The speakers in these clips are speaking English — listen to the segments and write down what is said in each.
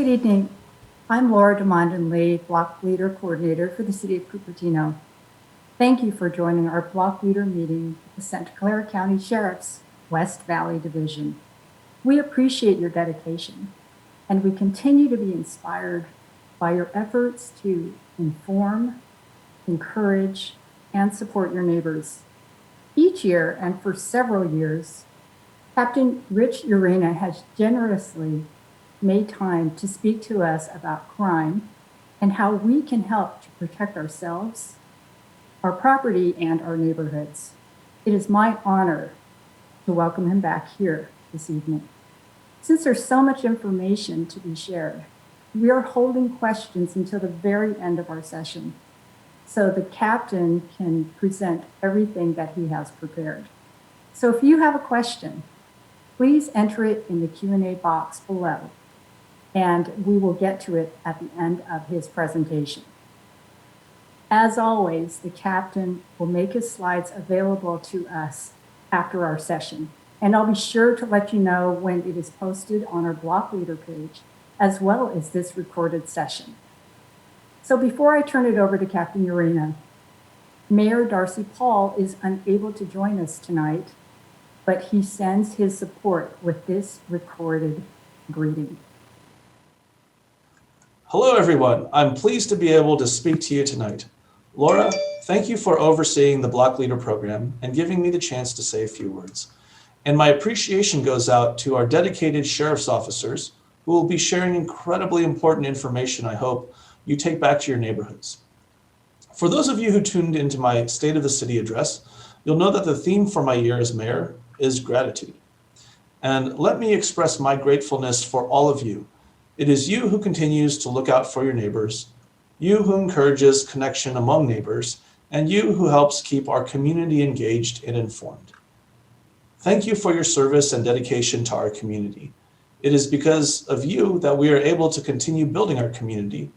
Good evening. I'm Laura DeMondon-Lee, Block Leader Coordinator for the City of Cupertino. Thank you for joining our Block Leader meeting with the Santa Clara County Sheriff's West Valley Division. We appreciate your dedication, and we continue to be inspired by your efforts to inform, encourage, and support your neighbors. Each year, and for several years, Captain Rich Urena has generously made time to speak to us about crime and how we can help to protect ourselves, our property, and our neighborhoods. It is my honor to welcome him back here this evening. Since there's so much information to be shared, we are holding questions until the very end of our session, so the captain can present everything that he has prepared. So if you have a question, please enter it in the Q&A box below, and we will get to it at the end of his presentation. As always, the captain will make his slides available to us after our session, and I'll be sure to let you know when it is posted on our Block Leader page, as well as this recorded session. So before I turn it over to Captain Urena, Mayor Darcy Paul is unable to join us tonight, but he sends his support with this recorded greeting. Hello, everyone. I'm pleased to be able to speak to you tonight. Laura, thank you for overseeing the Block Leader program and giving me the chance to say a few words. And my appreciation goes out to our dedicated sheriff's officers who will be sharing incredibly important information I hope you take back to your neighborhoods. For those of you who tuned into my State of the City address, you'll know that the theme for my year as mayor is gratitude. And let me express my gratefulness for all of you. It is you who continues to look out for your neighbors, you who encourages connection among neighbors, and you who helps keep our community engaged and informed. Thank you for your service and dedication to our community. It is because of you that we are able to continue building our community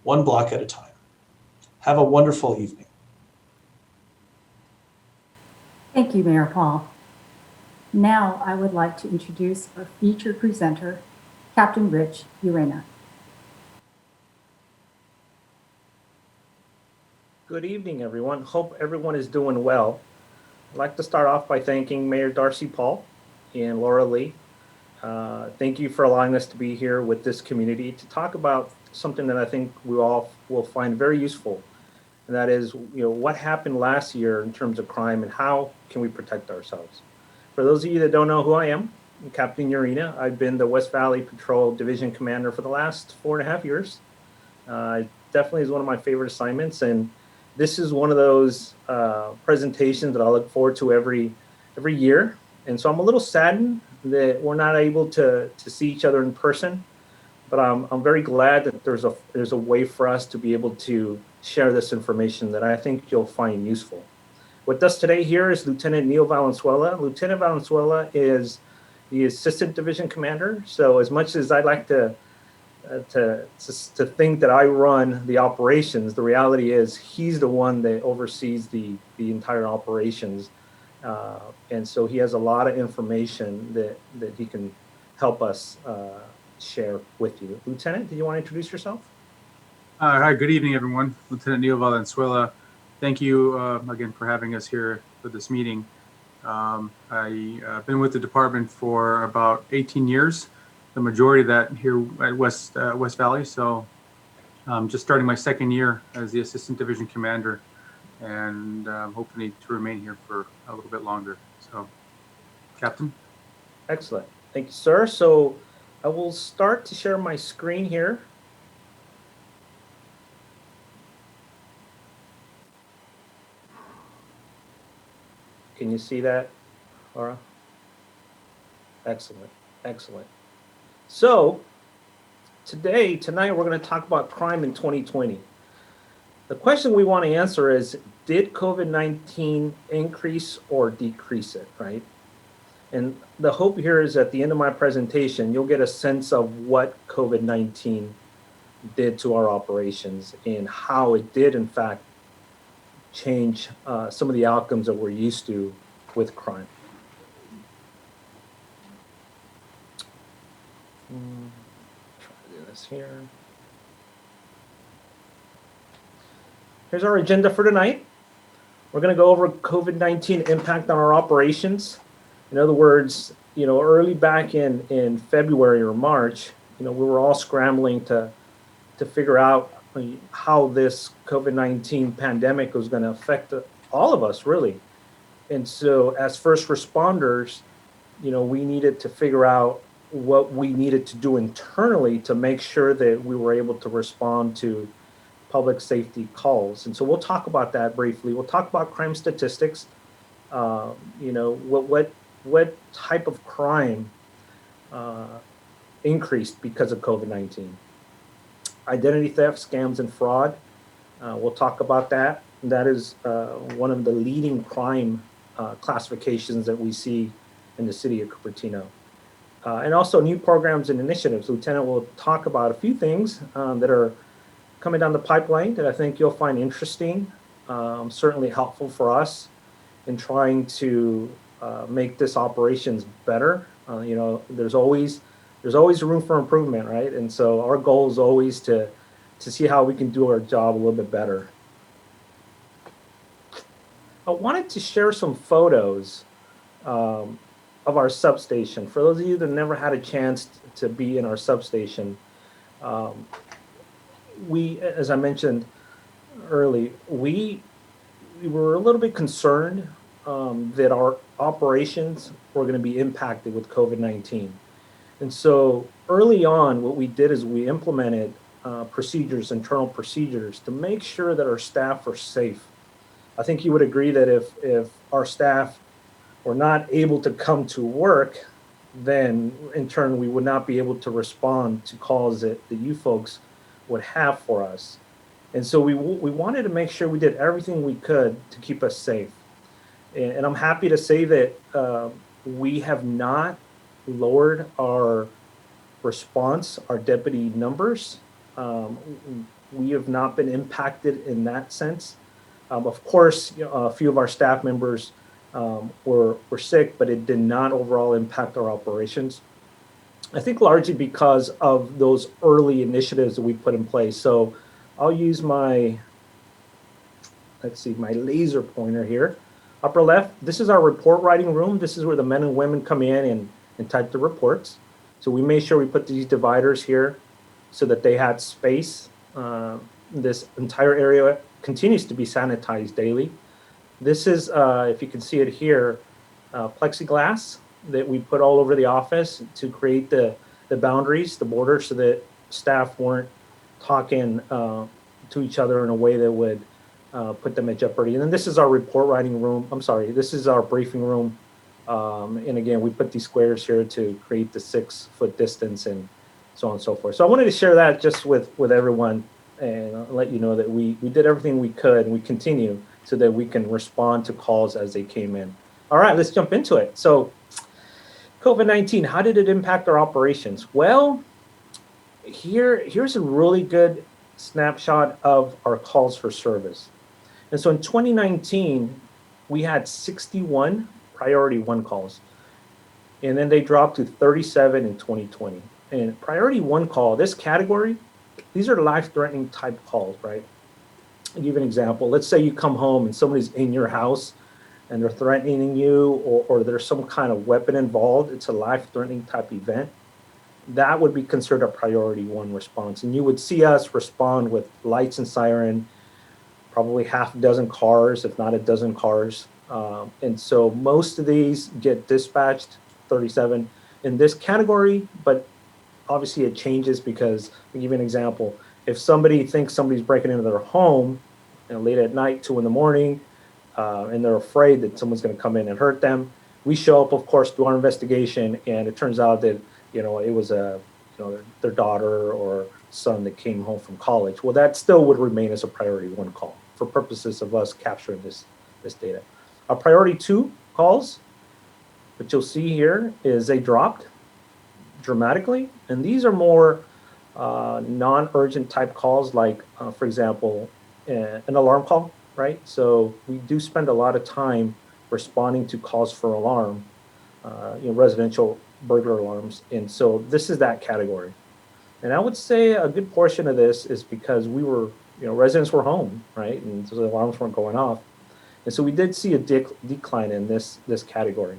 one block at a time. Have a wonderful evening. Thank you, Mayor Paul. Now I would like to introduce our featured presenter, Captain Rich Urena. Good evening, everyone. Hope everyone is doing well. I'd like to start off by thanking Mayor Darcy Paul and Laura Lee. Thank you for allowing us to be here with this community to talk about something that I think we all will find very useful. And that is, what happened last year in terms of crime and how can we protect ourselves? For those of you that don't know who I am, I'm Captain Urena. I've been the West Valley Patrol Division Commander for the last 4.5 years. Definitely is one of my favorite assignments, and this is one of those presentations that I look forward to every year. And so I'm a little saddened that we're not able to see each other in person, but I'm very glad that there's a way for us to be able to share this information that I think you'll find useful. With us today here is Lieutenant Neil Valenzuela. Lieutenant Valenzuela is the Assistant Division Commander. So as much as I'd like to think that I run the operations, the reality is he's the one that oversees the entire operations. And so he has a lot of information that he can help us share with you. Lieutenant, do you want to introduce yourself? Hi, good evening, everyone. Lieutenant Neil Valenzuela. Thank you again for having us here for this meeting. I've been with the department for about 18 years, the majority of that here at West Valley. So just starting my second year as the Assistant Division Commander, and hoping to remain here for a little bit longer. So, Captain. Excellent. Thank you, sir. So I will start to share my screen here. Can you see that, Laura? Excellent, excellent. So tonight we're going to talk about crime in 2020. The question we want to answer is, did COVID-19 increase or decrease it, right? And the hope here is at the end of my presentation, you'll get a sense of what COVID-19 did to our operations and how it did, in fact, change some of the outcomes that we're used to with crime. Try to do this here. Here's our agenda for tonight. We're going to go over COVID-19 impact on our operations. In other words, early back in February or March, we were all scrambling to figure out how this COVID-19 pandemic was going to affect all of us, really. And so as first responders, we needed to figure out what we needed to do internally to make sure that we were able to respond to public safety calls. And so we'll talk about that briefly. We'll talk about crime statistics. What type of crime increased because of COVID-19. Identity theft, scams, and fraud. We'll talk about that. That is one of the leading crime classifications that we see in the city of Cupertino. And also new programs and initiatives. Lieutenant will talk about a few things that are coming down the pipeline that I think you'll find interesting, certainly helpful for us in trying to make this operations better. There's always room for improvement, right? And so our goal is always to see how we can do our job a little bit better. I wanted to share some photos of our substation. For those of you that never had a chance to be in our substation, we, as I mentioned early, we were a little bit concerned that our operations were going to be impacted with COVID-19. And so early on, what we did is we implemented internal procedures to make sure that our staff are safe. I think you would agree that if our staff were not able to come to work, then in turn, we would not be able to respond to calls that you folks would have for us. And so we wanted to make sure we did everything we could to keep us safe. And I'm happy to say that we have not lowered our response, our deputy numbers. We have not been impacted in that sense. Of course, a few of our staff members were sick, but it did not overall impact our operations. I think largely because of those early initiatives that we put in place. So I'll use my laser pointer here. Upper left, this is our report writing room. This is where the men and women come in and type the reports. So we made sure we put these dividers here so that they had space. This entire area continues to be sanitized daily. This is, if you can see it here, plexiglass that we put all over the office to create the boundaries, the borders, so that staff weren't talking to each other in a way that would put them at jeopardy. And then this is our report writing room. I'm sorry, this is our briefing room. And again, we put these squares here to create the 6-foot distance and so on and so forth. So I wanted to share that just with everyone and let you know that we did everything we could and we continue so that we can respond to calls as they came in. All right, let's jump into it. So COVID-19, how did it impact our operations? Well, here's a really good snapshot of our calls for service. And so in 2019, we had 61 priority 1 calls. And then they dropped to 37 in 2020. And priority 1 call, this category, these are life-threatening type calls, right? I'll give you an example. Let's say you come home and somebody's in your house and they're threatening you or there's some kind of weapon involved. It's a life-threatening type event. That would be considered a priority 1 response. And you would see us respond with lights and siren, probably half a dozen cars, if not a dozen cars. And so most of these get dispatched, 37 in this category, but obviously it changes because, I'll give you an example. If somebody thinks somebody's breaking into their home late at night, 2 in the morning, and they're afraid that someone's going to come in and hurt them, we show up, of course, do our investigation, and it turns out that it was their daughter or son that came home from college. Well, that still would remain as a priority 1 call for purposes of us capturing this data. Our priority 2 calls, what you'll see here is they dropped dramatically, and these are more non-urgent type calls, like for example, an alarm call, right? So we do spend a lot of time responding to calls for alarm, residential burglar alarms, and so this is that category. And I would say a good portion of this is because we were, residents were home, right? And so the alarms weren't going off. And so we did see a decline in this category.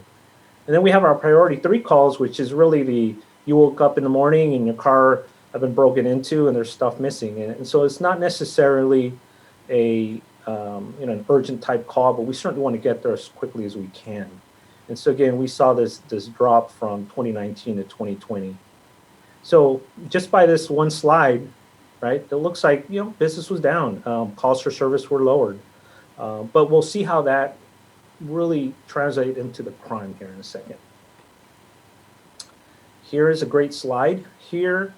And then we have our priority 3 calls, which is really you woke up in the morning and your car have been broken into and there's stuff missing. And so it's not necessarily an urgent type call, but we certainly want to get there as quickly as we can. And so again, we saw this drop from 2019 to 2020. So just by this one slide, right, it looks like, business was down, calls for service were lowered. But we'll see how that really translate into the crime here in a second. Here is a great slide. Here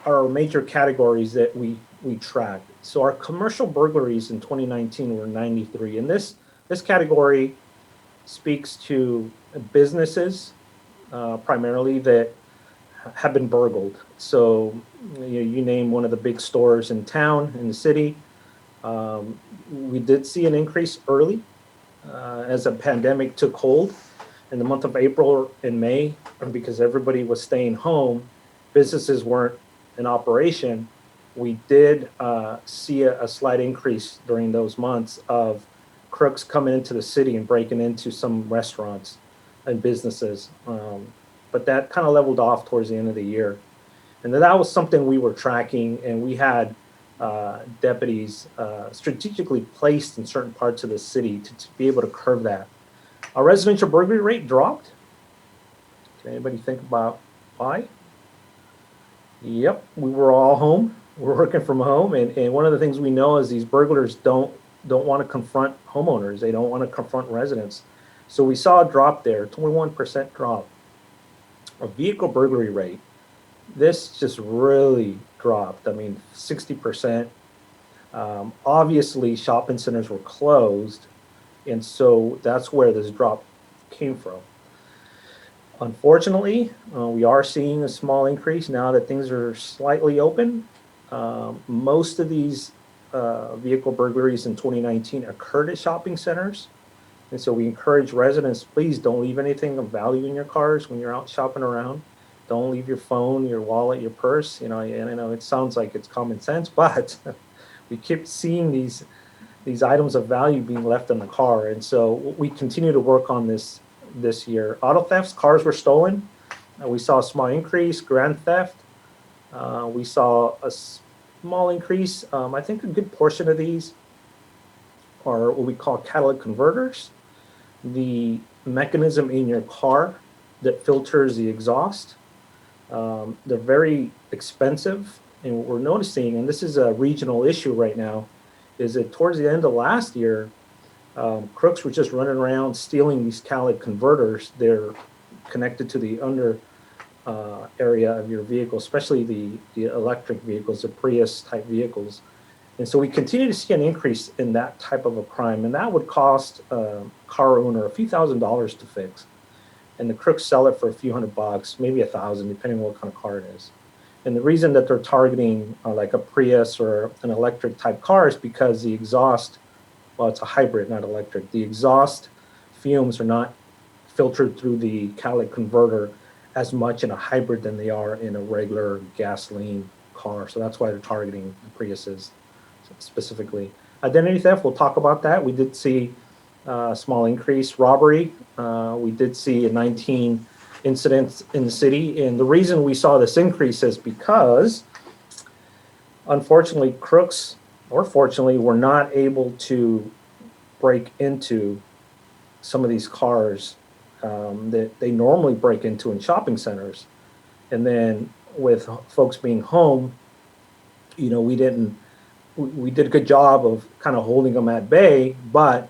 are our major categories that we tracked. So our commercial burglaries in 2019 were 93, and this category speaks to businesses primarily that have been burgled. So you name one of the big stores in town, in the city. We did see an increase early as the pandemic took hold in the month of April and May, because everybody was staying home, businesses weren't in operation. We did see a slight increase during those months of crooks coming into the city and breaking into some restaurants and businesses. But that kind of leveled off towards the end of the year. And that was something we were tracking, and we had deputies strategically placed in certain parts of the city to be able to curb that. Our residential burglary rate dropped. Can anybody think about why? Yep, we were all home. We're working from home, and one of the things we know is these burglars don't want to confront homeowners. They don't want to confront residents. So we saw a drop there, 21% drop. Our vehicle burglary rate, this just really dropped. I mean, 60%. Obviously, shopping centers were closed, and so that's where this drop came from. Unfortunately, we are seeing a small increase now that things are slightly open. Most of these vehicle burglaries in 2019 occurred at shopping centers. And so we encourage residents, please don't leave anything of value in your cars when you're out shopping around. Don't leave your phone, your wallet, your purse. And I know it sounds like it's common sense, but we keep seeing these items of value being left in the car. And so we continue to work on this year. Auto thefts, cars were stolen. We saw a small increase. Grand theft, we saw a small increase. I think a good portion of these are what we call catalytic converters, the mechanism in your car that filters the exhaust. They're very expensive, and what we're noticing, and this is a regional issue right now, is that towards the end of last year, crooks were just running around stealing these catalytic converters. They're connected to the under area of your vehicle, especially the electric vehicles, the Prius type vehicles. And so we continue to see an increase in that type of a crime, and that would cost a car owner a few $1,000s to fix. And the crooks sell it for a few $100, maybe $1,000, depending on what kind of car it is. And the reason that they're targeting like a Prius or an electric type car is because the exhaust, well, it's a hybrid, not electric. The exhaust fumes are not filtered through the catalytic converter as much in a hybrid than they are in a regular gasoline car. So that's why they're targeting the Priuses specifically. Identity theft, we'll talk about that. We did see a small increase. Robbery, we did see 19 incidents in the city. And the reason we saw this increase is because, unfortunately, crooks, or fortunately, were not able to break into some of these cars that they normally break into in shopping centers. And then with folks being home, we did a good job of kind of holding them at bay, but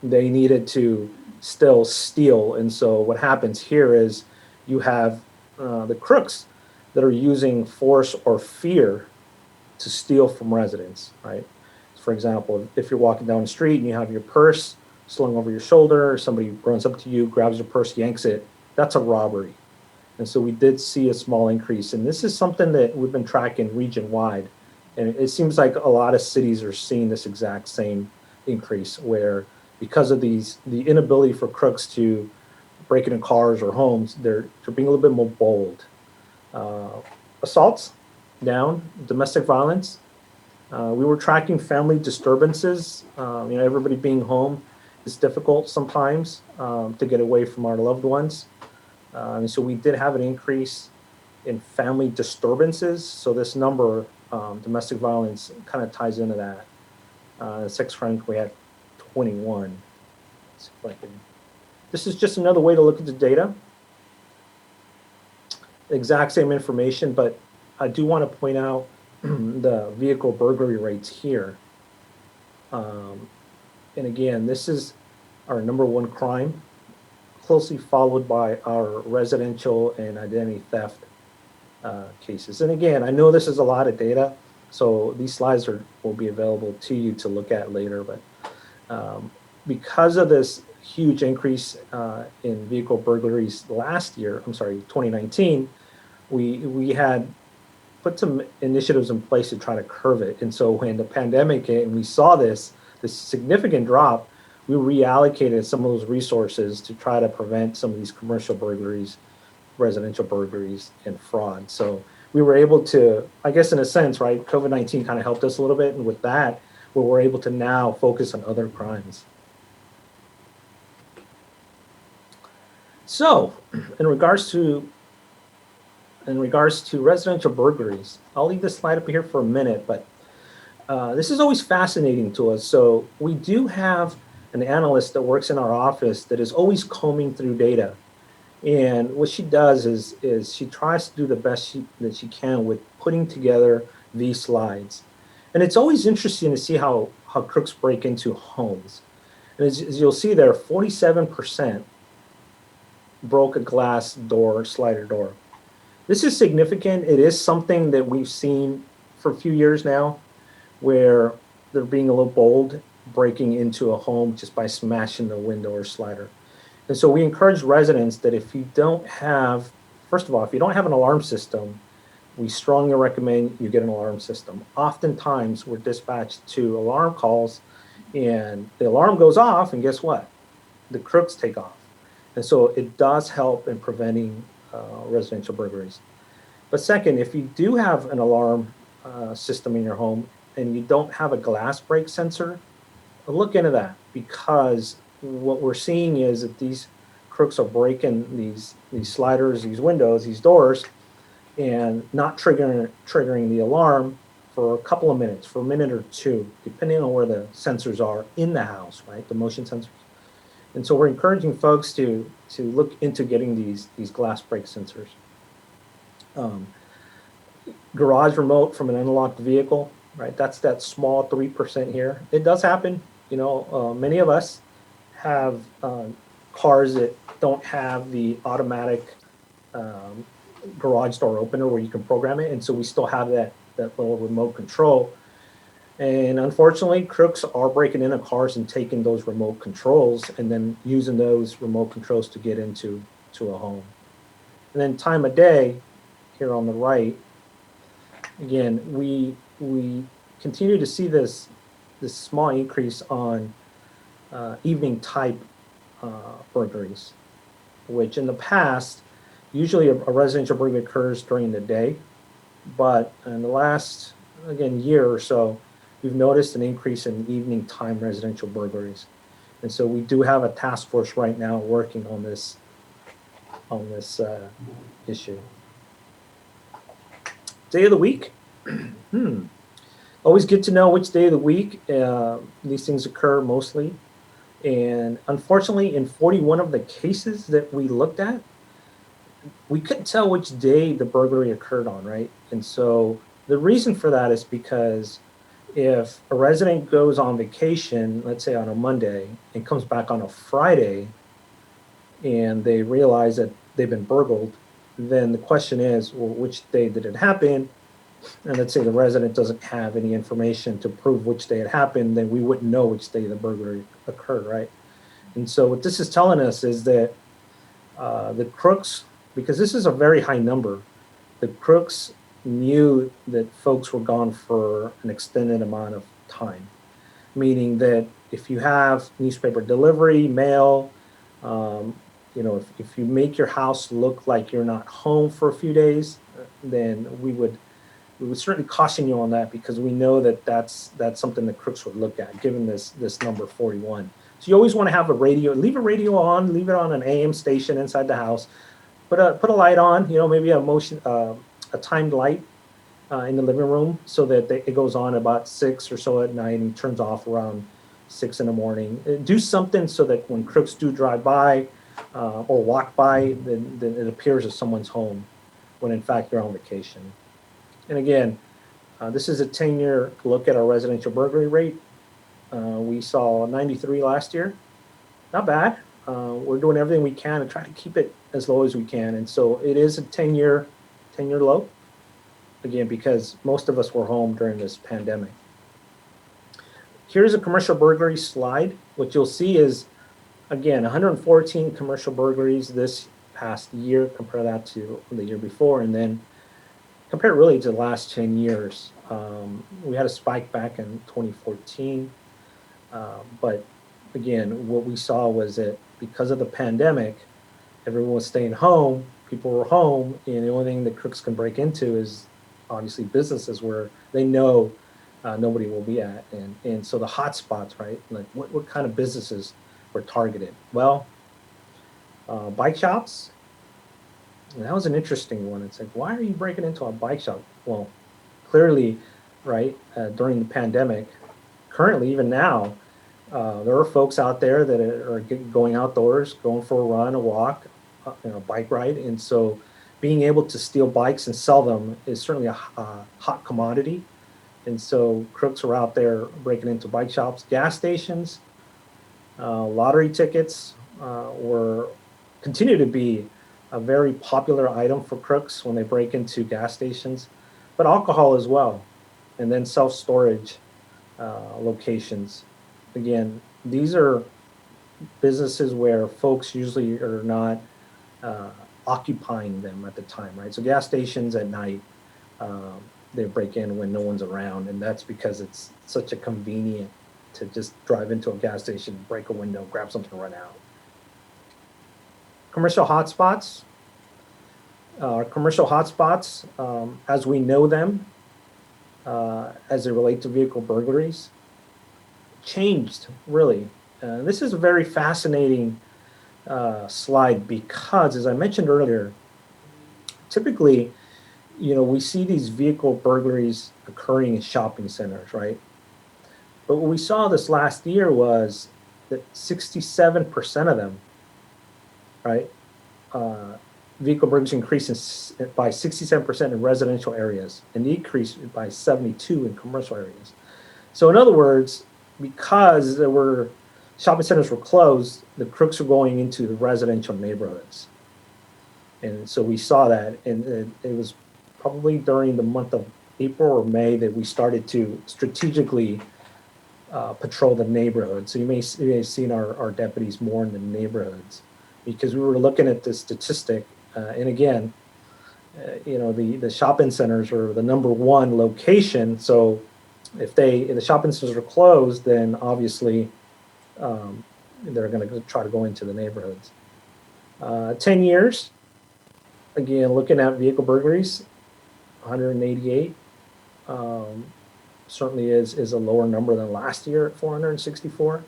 they needed to still steal. And so what happens here is you have the crooks that are using force or fear to steal from residents, right? For example, if you're walking down the street and you have your purse slung over your shoulder, somebody runs up to you, grabs your purse, yanks it, that's a robbery. And so we did see a small increase. And this is something that we've been tracking region-wide. And it seems like a lot of cities are seeing this exact same increase, where because of the inability for crooks to break into cars or homes, they're being a little bit more bold. Assaults, down, domestic violence. We were tracking family disturbances. Everybody being home is difficult sometimes to get away from our loved ones. And so we did have an increase in family disturbances. So this number, domestic violence, kind of ties into that. Sex crimes, we had 21. This is just another way to look at the data. Exact same information, but I do want to point out the vehicle burglary rates here. And again, this is our #1 crime, closely followed by our residential and identity theft cases. And again, I know this is a lot of data, so these slides will be available to you to look at later. But because of this huge increase in vehicle burglaries last year, 2019, we had put some initiatives in place to try to curb it. And so when the pandemic hit and we saw this significant drop, we reallocated some of those resources to try to prevent some of these commercial burglaries, residential burglaries, and fraud. So we were able to, I guess in a sense, right, COVID-19 kind of helped us a little bit. And with that, we were able to now focus on other crimes. So in regards to residential burglaries, I'll leave this slide up here for a minute, but this is always fascinating to us. So we do have an analyst that works in our office that is always combing through data. And what she does is she tries to do the best that she can with putting together these slides. And it's always interesting to see how crooks break into homes. And as you'll see there, 47% broke a glass door, slider door. This is significant. It is something that we've seen for a few years now, where they're being a little bold, breaking into a home just by smashing the window or slider. And so we encourage residents that if you don't have, first of all, if you don't have an alarm system, we strongly recommend you get an alarm system. Oftentimes we're dispatched to alarm calls and the alarm goes off and guess what? The crooks take off. And so it does help in preventing residential burglaries. But second, if you do have an alarm system in your home and you don't have a glass break sensor, look into that, because what we're seeing is that these crooks are breaking these sliders, these windows, these doors, and not triggering the alarm for a couple of minutes, for a minute or two, depending on where the sensors are in the house, right? The motion sensors. And so we're encouraging folks to look into getting these glass break sensors. Garage remote from an unlocked vehicle, right? That's that small 3% here. It does happen. Many of us have cars that don't have the automatic garage door opener where you can program it. And so we still have that little remote control. And unfortunately, crooks are breaking into cars and taking those remote controls and then using those remote controls to get into a home. And then time of day, here on the right, again, we continue to see this small increase on evening type burglaries, which in the past, usually a residential burglary occurs during the day, but in the last, again, year or so, we've noticed an increase in evening time residential burglaries. And so we do have a task force right now working on this issue. Day of the week. Always good to know which day of the week these things occur mostly. And unfortunately, in 41 of the cases that we looked at, we couldn't tell which day the burglary occurred on, right? And so the reason for that is because if a resident goes on vacation, let's say on a Monday, and comes back on a Friday, and they realize that they've been burgled, then the question is, well, which day did it happen? And let's say the resident doesn't have any information to prove which day it happened, then we wouldn't know which day the burglary occurred, right? And so what this is telling us is that the crooks, because this is a very high number, the crooks knew that folks were gone for an extended amount of time, meaning that if you have newspaper delivery, mail, if you make your house look like you're not home for a few days, then we would we would certainly caution you on that because we know that that's something that crooks would look at, given this number 41. So you always want to have a radio, leave a radio on, leave it on an AM station inside the house, put a light on, maybe a timed light in the living room so that it goes on about 6 or so at night and turns off around 6 in the morning. Do something so that when crooks do drive by or walk by, then it appears as someone's home when in fact they're on vacation. And again, this is a 10-year look at our residential burglary rate. We saw 93 last year. Not bad. We're doing everything we can to try to keep it as low as we can. And so it is a 10-year low, again, because most of us were home during this pandemic. Here's a commercial burglary slide. What you'll see is, again, 114 commercial burglaries this past year. Compare that to the year before, and then compare it really to the last 10 years. We had a spike back in 2014. But again, what we saw was that because of the pandemic, everyone was staying home, people were home, and the only thing that crooks can break into is obviously businesses where they know nobody will be at. And so the hot spots, right? Like what kind of businesses were targeted? Well, bike shops. And that was an interesting one. It's like, why are you breaking into a bike shop? Well, clearly, right, during the pandemic, currently, even now, there are folks out there that are going outdoors, going for a run, a walk, a bike ride. And so being able to steal bikes and sell them is certainly a hot commodity. And so crooks are out there breaking into bike shops, gas stations, lottery tickets continue to be a very popular item for crooks when they break into gas stations, but alcohol as well. And then self-storage locations. Again, these are businesses where folks usually are not occupying them at the time, right? So gas stations at night, they break in when no one's around, and that's because it's such a convenient to just drive into a gas station, break a window, grab something, and run out. Commercial hotspots. Commercial hotspots, as we know them, as they relate to vehicle burglaries, changed really. This is a very fascinating slide because, as I mentioned earlier, typically, we see these vehicle burglaries occurring in shopping centers, right? But what we saw this last year was that 67% of them, right, vehicle burglaries increased by 67% in residential areas and decreased by 72% in commercial areas. So in other words, because there were shopping centers were closed, the crooks were going into the residential neighborhoods. And so we saw that, and it was probably during the month of April or May that we started to strategically patrol the neighborhood. So you may have seen our deputies more in the neighborhoods because we were looking at the statistic. And again, the shopping centers are the number one location. So if the shopping centers are closed, then obviously they're going to try to go into the neighborhoods. 10 years, again, looking at vehicle burglaries, 188 certainly is a lower number than last year at 464.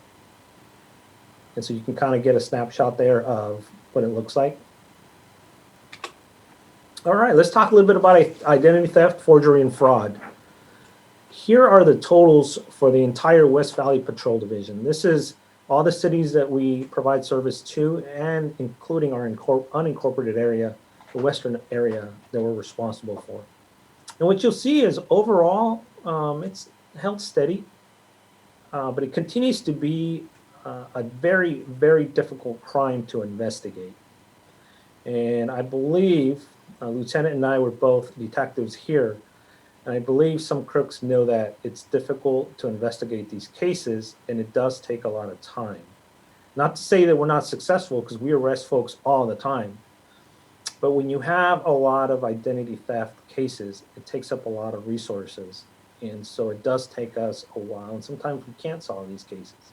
And so you can kind of get a snapshot there of what it looks like. All right, let's talk a little bit about identity theft, forgery, and fraud. Here are the totals for the entire West Valley Patrol Division. This is all the cities that we provide service to, and including our unincorporated area, the western area that we're responsible for. And what you'll see is overall, it's held steady, but it continues to be a very, very difficult crime to investigate. And I believe Lieutenant and I were both detectives here, and I believe some crooks know that it's difficult to investigate these cases, and it does take a lot of time. Not to say that we're not successful, because we arrest folks all the time. But when you have a lot of identity theft cases, it takes up a lot of resources. And so it does take us a while, and sometimes we can't solve these cases.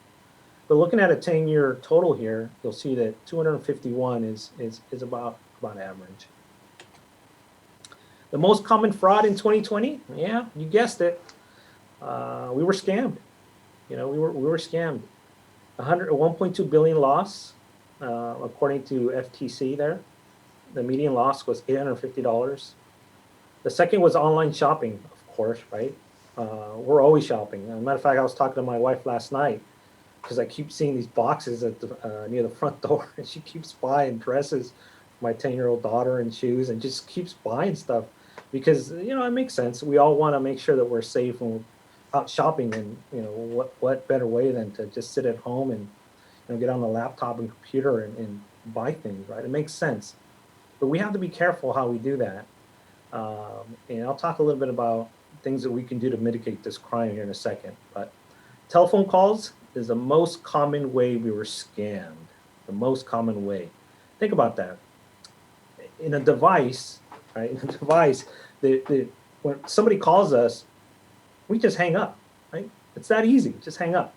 But looking at a 10-year total here, you'll see that 251 is about average. The most common fraud in 2020? Yeah, you guessed it. We were scammed. We were scammed. 1.2 billion loss, according to FTC there. The median loss was $850. The second was online shopping, of course, right? We're always shopping. As a matter of fact, I was talking to my wife last night because I keep seeing these boxes at near the front door, and she keeps buying dresses for my 10-year-old daughter and shoes, and just keeps buying stuff because it makes sense. We all want to make sure that we're safe when we're out shopping, and what better way than to just sit at home and get on the laptop and computer and buy things, right? It makes sense, but we have to be careful how we do that. And I'll talk a little bit about things that we can do to mitigate this crime here in a second. But telephone calls is the most common way we were scammed. The most common way. Think about that. In a device, right? In a device, when somebody calls us, we just hang up, right? It's that easy. Just hang up.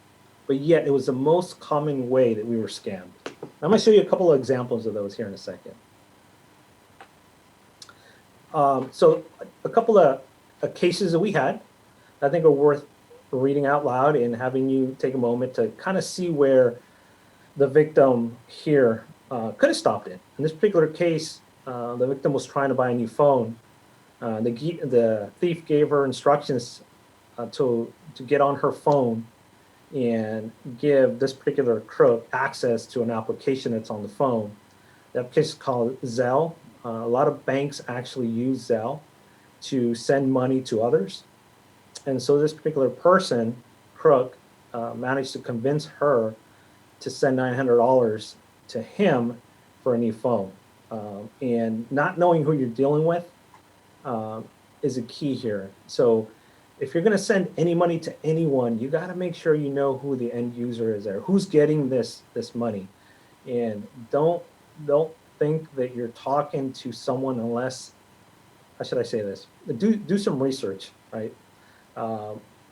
But yet, it was the most common way that we were scammed. I'm going to show you a couple of examples of those here in a second. So a couple of cases that we had, I think are worth reading out loud and having you take a moment to kind of see where the victim here could have stopped it. In this particular case, the victim was trying to buy a new phone. The thief gave her instructions to get on her phone and give this particular crook access to an application that's on the phone. The application is called Zelle. A lot of banks actually use Zelle to send money to others. And so this particular person, crook, managed to convince her to send $900 to him for a new phone. And not knowing who you're dealing with is a key here. So if you're going to send any money to anyone, you got to make sure you know who the end user is there, who's getting this money. And don't think that you're talking to someone unless, how should I say this? Do some research, right?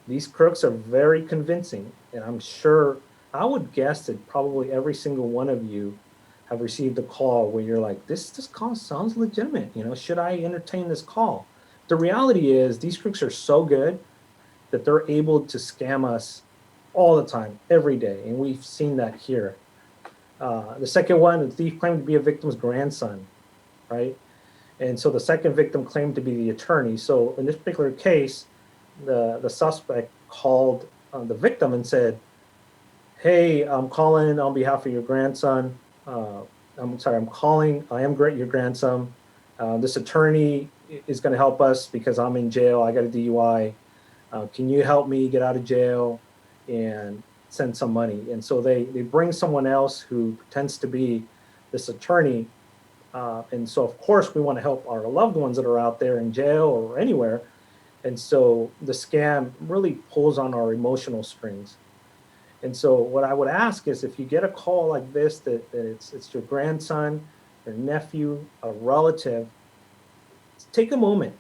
These crooks are very convincing, and I'm sure, I would guess that probably every single one of you have received a call where you're like, this call sounds legitimate. Should I entertain this call? The reality is these crooks are so good that they're able to scam us all the time, every day, and we've seen that here. The second one, the thief claimed to be a victim's grandson, right? And so the second victim claimed to be the attorney. So in this particular case, the suspect called the victim and said, hey, I'm calling on behalf of your grandson. I'm sorry, I'm calling, I am your grandson. This attorney is going to help us because I'm in jail. I got a DUI. Can you help me get out of jail and send some money? And so they bring someone else who pretends to be this attorney. And so, of course, we want to help our loved ones that are out there in jail or anywhere. And so the scam really pulls on our emotional strings. And so what I would ask is, if you get a call like this, that it's your grandson, your nephew, a relative, take a moment,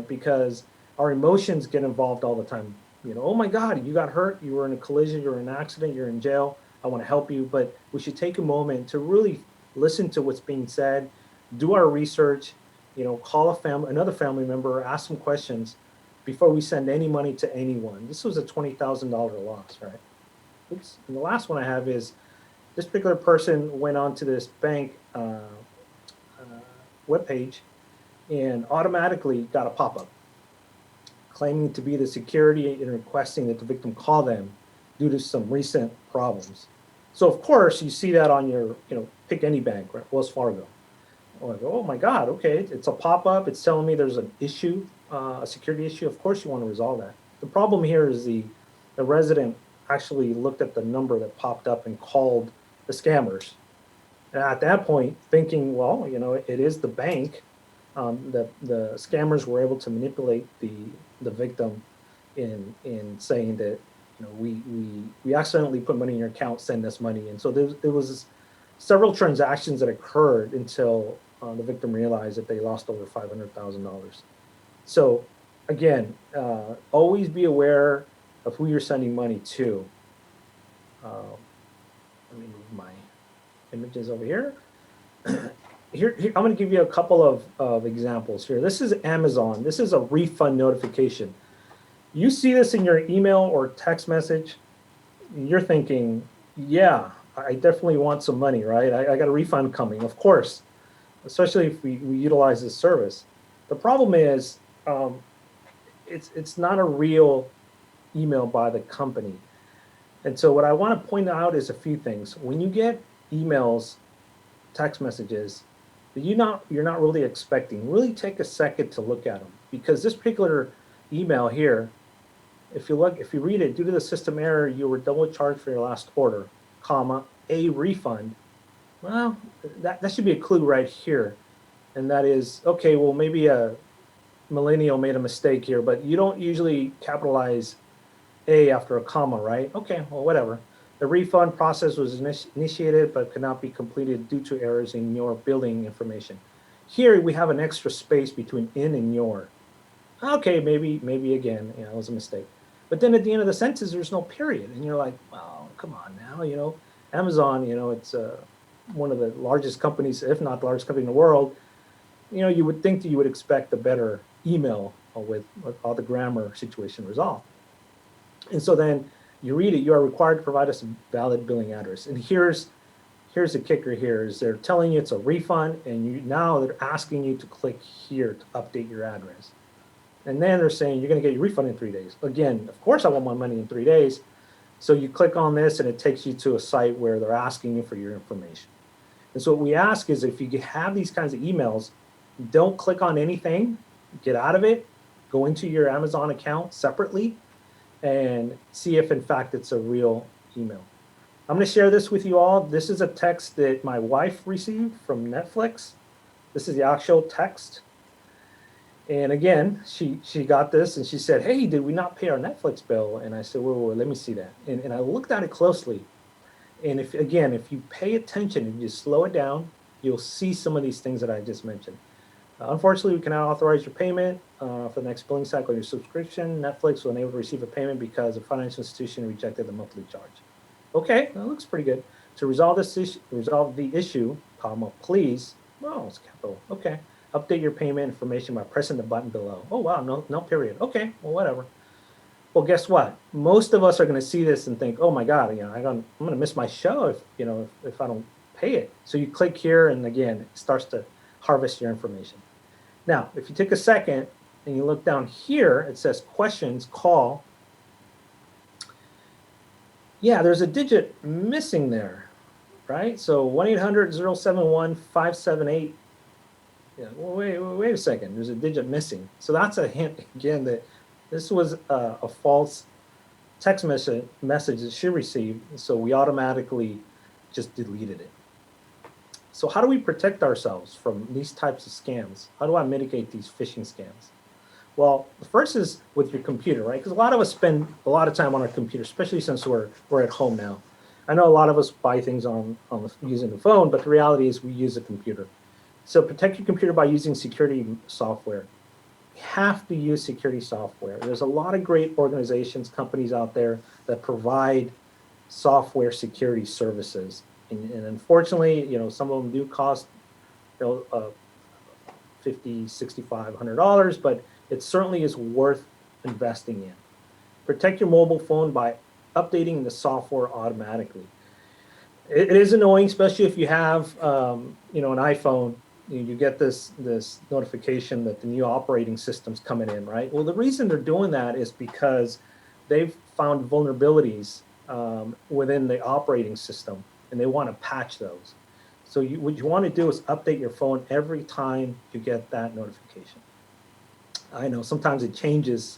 because our emotions get involved all the time. Oh my God, you got hurt, you were in a collision, you're in an accident, you're in jail, I want to help you. But we should take a moment to really listen to what's being said, do our research, call another family member, ask some questions before we send any money to anyone. This was a $20,000 loss, right? Oops. And the last one I have is, this particular person went onto this bank webpage and automatically got a pop-up claiming to be the security and requesting that the victim call them due to some recent problems. So of course you see that on your, pick any bank, right? Wells Fargo. Oh my God, okay, it's a pop-up. It's telling me there's an issue, a security issue. Of course you want to resolve that. The problem here is the resident actually looked at the number that popped up and called the scammers. And at that point, thinking, well, it is the bank, the scammers were able to manipulate the victim in saying that, we accidentally put money in your account, send us money. And so there was several transactions that occurred until the victim realized that they lost over $500,000. So again, always be aware of who you're sending money to. Let me move my images over here. I'm going to give you a couple of examples here. This is Amazon. This is a refund notification. You see this in your email or text message, you're thinking, yeah, I definitely want some money, right? I got a refund coming, of course, especially if we utilize this service. The problem is it's not a real email by the company. And so what I want to point out is a few things. When you get emails, text messages that you're not really expecting, really take a second to look at them, because this particular email here, if you read it, due to the system error, you were double charged for your last order, comma, a refund. Well, that should be a clue right here. And that is, okay, well, maybe a millennial made a mistake here, but you don't usually capitalize a after a comma, right? Okay, well, whatever. The refund process was initiated but could not be completed due to errors in your billing information. Here we have an extra space between in and your. Okay, maybe again, it was a mistake. But then at the end of the sentence, there's no period. And you're like, well, come on now, Amazon, it's one of the largest companies, if not the largest company in the world. You would think that you would expect a better email with all the grammar situation resolved. And so then you read it, you are required to provide us a valid billing address. And here's the kicker here is they're telling you it's a refund, and now they're asking you to click here to update your address. And then they're saying you're going to get your refund in 3 days. Again, of course I want my money in 3 days. So you click on this and it takes you to a site where they're asking you for your information. And so what we ask is, if you have these kinds of emails, don't click on anything, get out of it, go into your Amazon account separately, and see if in fact it's a real email. I'm going to share this with you all. This is a text that my wife received from Netflix. This is the actual text. And again, she got this and she said, hey, did we not pay our Netflix bill? And I said, wait, let me see that. And I looked at it closely. And if you pay attention and you slow it down, you'll see some of these things that I just mentioned. Unfortunately, we cannot authorize your payment for the next billing cycle of your subscription. Netflix was unable to receive a payment because a financial institution rejected the monthly charge. Okay, that looks pretty good. To resolve the issue, comma, please, it's capital. Okay, update your payment information by pressing the button below. Oh wow, no period. Okay, well whatever. Well, guess what? Most of us are going to see this and think, oh my God, I'm going to miss my show if I don't pay it. So you click here, and again, it starts to harvest your information. Now, if you take a second and you look down here, it says questions, call. Yeah, there's a digit missing there, right? So 1-800-071-578. Yeah, well, wait a second. There's a digit missing. So that's a hint, again, that this was a false text message that she received. So we automatically just deleted it. So how do we protect ourselves from these types of scams? How do I mitigate these phishing scams? Well, the first is with your computer, right? Because a lot of us spend a lot of time on our computer, especially since we're at home now. I know a lot of us buy things using the phone, but the reality is we use a computer. So protect your computer by using security software. You have to use security software. There's a lot of great organizations, companies out there that provide software security services. And unfortunately, some of them do cost $50, $65, $100, but it certainly is worth investing in. Protect your mobile phone by updating the software automatically. It is annoying, especially if you have an iPhone. You get this notification that the new operating system's coming in, right? Well, the reason they're doing that is because they've found vulnerabilities within the operating system, and they want to patch those. So what you want to do is update your phone every time you get that notification. I know sometimes it changes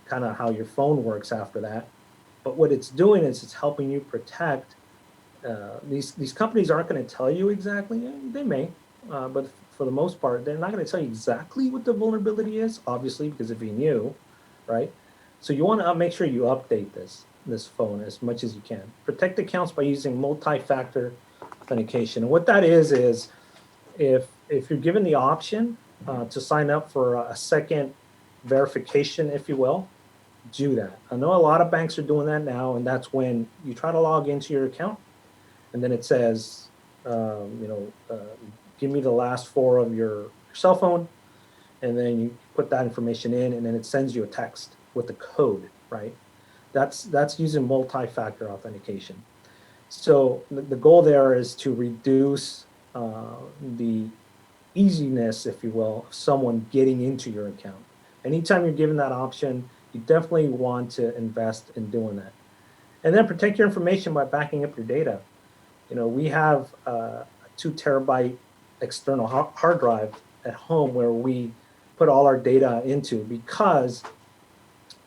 kind of how your phone works after that, but what it's doing is it's helping you protect. These companies aren't going to tell you exactly. They may, but for the most part, they're not going to tell you exactly what the vulnerability is, obviously, because if you knew, right? So you want to make sure you update this phone as much as you can. Protect accounts by using multi-factor authentication. And what that is if you're given the option to sign up for a second verification, if you will, do that. I know a lot of banks are doing that now, and that's when you try to log into your account, and then it says, give me the last four of your cell phone, and then you put that information in, and then it sends you a text with the code, right? That's using multi-factor authentication. So the goal there is to reduce the easiness, if you will, of someone getting into your account. Anytime you're given that option, you definitely want to invest in doing that. And then protect your information by backing up your data. You know, we have a 2 terabyte external hard drive at home where we put all our data into, because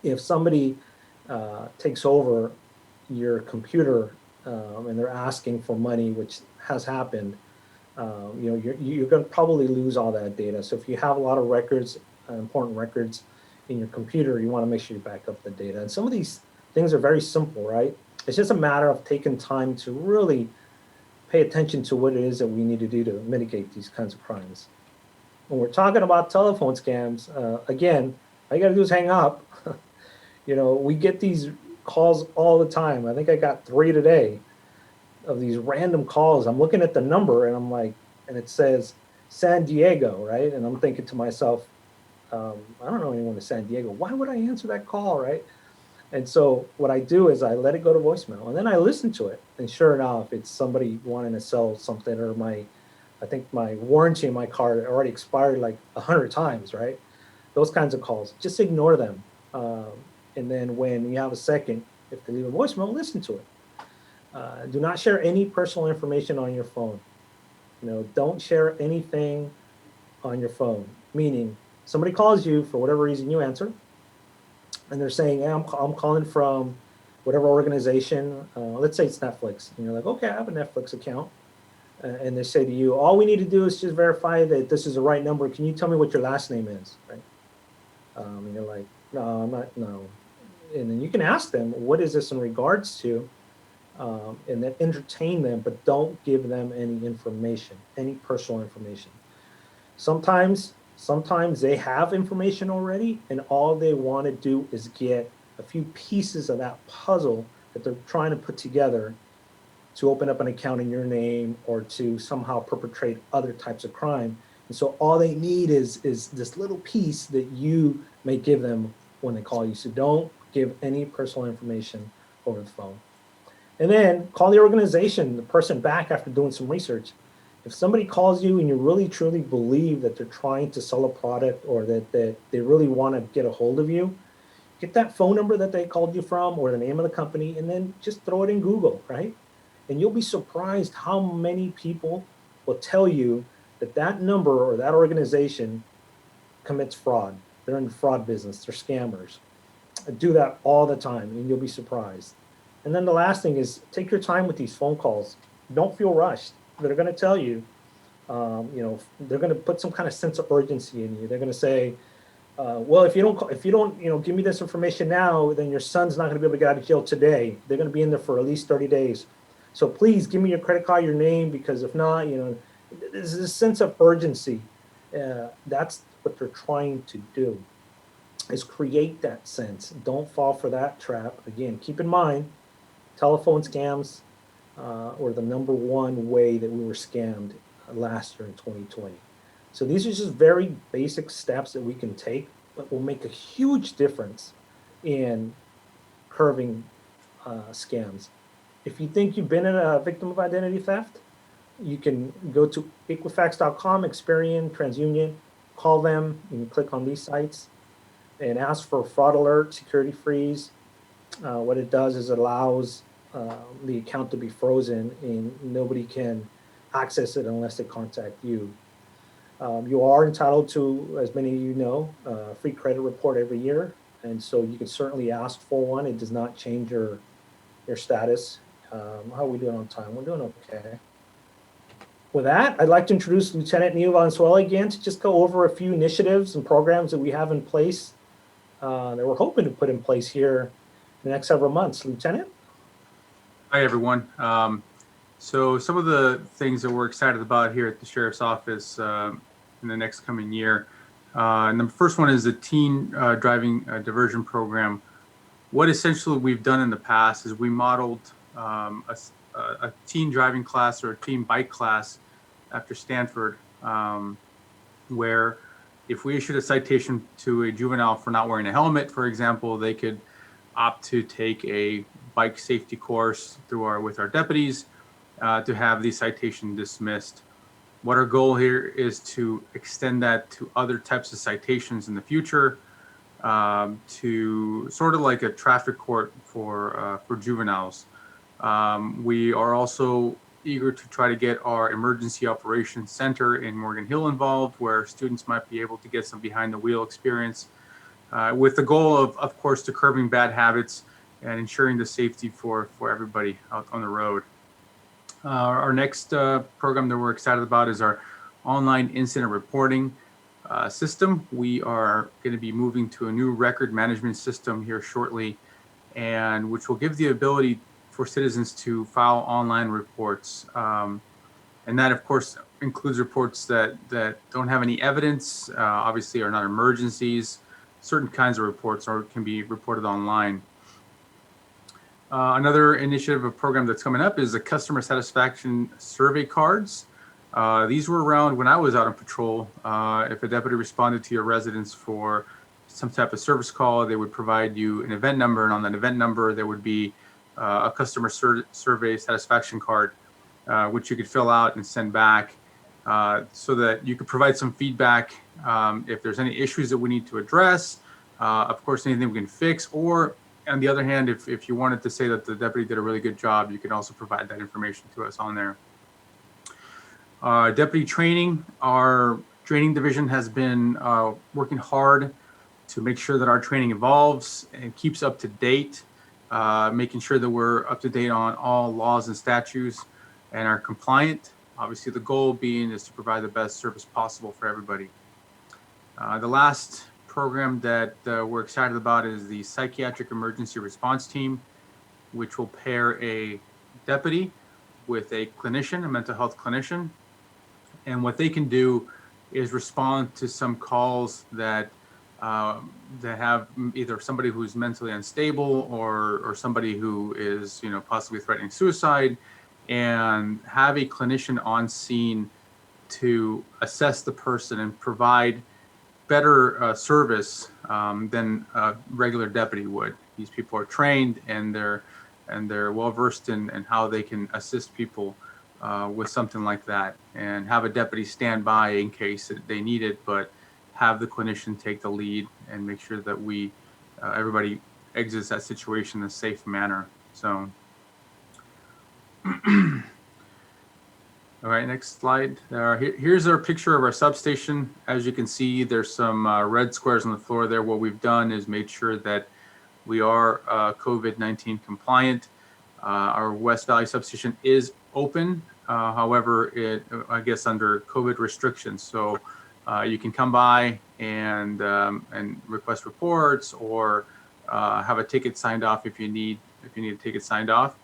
if somebody takes over your computer and they're asking for money, which has happened, you know, you're going to probably lose all that data. So if you have a lot of records, important records in your computer, you want to make sure you back up the data. And some of these things are very simple, right? It's just a matter of taking time to really pay attention to what it is that we need to do to mitigate these kinds of crimes. When we're talking about telephone scams, again, all you got to do is hang up. You know, we get these calls all the time. I think I got 3 today of these random calls. I'm looking at the number and I'm like, and it says San Diego, right? And I'm thinking to myself, I don't know anyone in San Diego. Why would I answer that call, right? And so what I do is I let it go to voicemail, and then I listen to it. And sure enough, it's somebody wanting to sell something, or I think my warranty in my car already expired like 100 times, right? Those kinds of calls, just ignore them. And then when you have a second, if they leave a voicemail, listen to it. Do not share any personal information on your phone. You know, don't share anything on your phone. Meaning, somebody calls you for whatever reason, you answer, and they're saying, hey, I'm calling from whatever organization. Let's say it's Netflix, and you're like, okay, I have a Netflix account. And they say to you, all we need to do is just verify that this is the right number. Can you tell me what your last name is, right? And you're like, no, I'm not, no. And then you can ask them, what is this in regards to? And then entertain them, but don't give them any information, any personal information. Sometimes they have information already, and all they want to do is get a few pieces of that puzzle that they're trying to put together to open up an account in your name or to somehow perpetrate other types of crime. And so all they need is this little piece that you may give them when they call you. So don't give any personal information over the phone. And then call the organization, the person back after doing some research. If somebody calls you and you really truly believe that they're trying to sell a product, or that they really want to get a hold of you, get that phone number that they called you from or the name of the company, and then just throw it in Google, right? And you'll be surprised how many people will tell you that that number or that organization commits fraud. They're in the fraud business, they're scammers. I do that all the time, and you'll be surprised. And then the last thing is, take your time with these phone calls. Don't feel rushed. They're going to tell you, you know, they're going to put some kind of sense of urgency in you. They're going to say, well, if you don't, you know, give me this information now, then your son's not going to be able to get out of jail today. They're going to be in there for at least 30 days. So please give me your credit card, your name, because if not, you know, there's this sense of urgency. That's what they're trying to do, is create that sense. Don't fall for that trap. Again, keep in mind, telephone scams were the #1 way that we were scammed last year in 2020. So these are just very basic steps that we can take, but will make a huge difference in curbing scams. If you think you've been a victim of identity theft, you can go to Equifax.com, Experian, TransUnion, call them, you can click on these sites and ask for a fraud alert, security freeze. What it does is it allows the account to be frozen and nobody can access it unless they contact you. You are entitled to, as many of you know, a free credit report every year. And so you can certainly ask for one. It does not change your status. How are we doing on time? We're doing okay. With that, I'd like to introduce Lieutenant Neil Valenzuela again to just go over a few initiatives and programs that we have in place that we're hoping to put in place here in the next several months. Lieutenant? Hi, everyone. So some of the things that we're excited about here at the Sheriff's Office in the next coming year. And the first one is the teen driving diversion program. What essentially we've done in the past is we modeled a teen driving class or a teen bike class after Stanford where if we issued a citation to a juvenile for not wearing a helmet, for example, they could opt to take a bike safety course with our deputies to have the citation dismissed. What our goal here is to extend that to other types of citations in the future, to sort of like a traffic court for juveniles. We are also eager to try to get our emergency operations center in Morgan Hill involved, where students might be able to get some behind the wheel experience, with the goal of course, to curbing bad habits and ensuring the safety for everybody out on the road. Our next program that we're excited about is our online incident reporting system. We are going to be moving to a new record management system here shortly, and which will give the ability for citizens to file online reports. And that, of course, includes reports that don't have any evidence, obviously are not emergencies. Certain kinds of reports can be reported online. Another initiative, a program that's coming up, is the customer satisfaction survey cards. These were around when I was out on patrol. If a deputy responded to your residence for some type of service call, they would provide you an event number, and on that event number, there would be a customer survey satisfaction card, which you could fill out and send back, so that you could provide some feedback if there's any issues that we need to address, of course, anything we can fix, or on the other hand, if you wanted to say that the deputy did a really good job, you can also provide that information to us on there. Deputy training, our training division has been working hard to make sure that our training evolves and keeps up to date, making sure that we're up to date on all laws and statutes and are compliant. Obviously, the goal being is to provide the best service possible for everybody. The last program that we're excited about is the Psychiatric Emergency Response Team, which will pair a deputy with a clinician, a mental health clinician. And what they can do is respond to some calls that have either somebody who's mentally unstable or somebody who is, possibly threatening suicide, and have a clinician on scene to assess the person and provide better service than a regular deputy would. These people are trained and they're well versed in how they can assist people with something like that, and have a deputy stand by in case they need it, but have the clinician take the lead and make sure that everybody exits that situation in a safe manner. So, all right, next slide. Here's our picture of our substation. As you can see, there's some red squares on the floor there. What we've done is made sure that we are COVID-19 compliant. Our West Valley substation is open. However, I guess under COVID restrictions. So you can come by and request reports, or have a ticket signed off if you need a ticket signed off.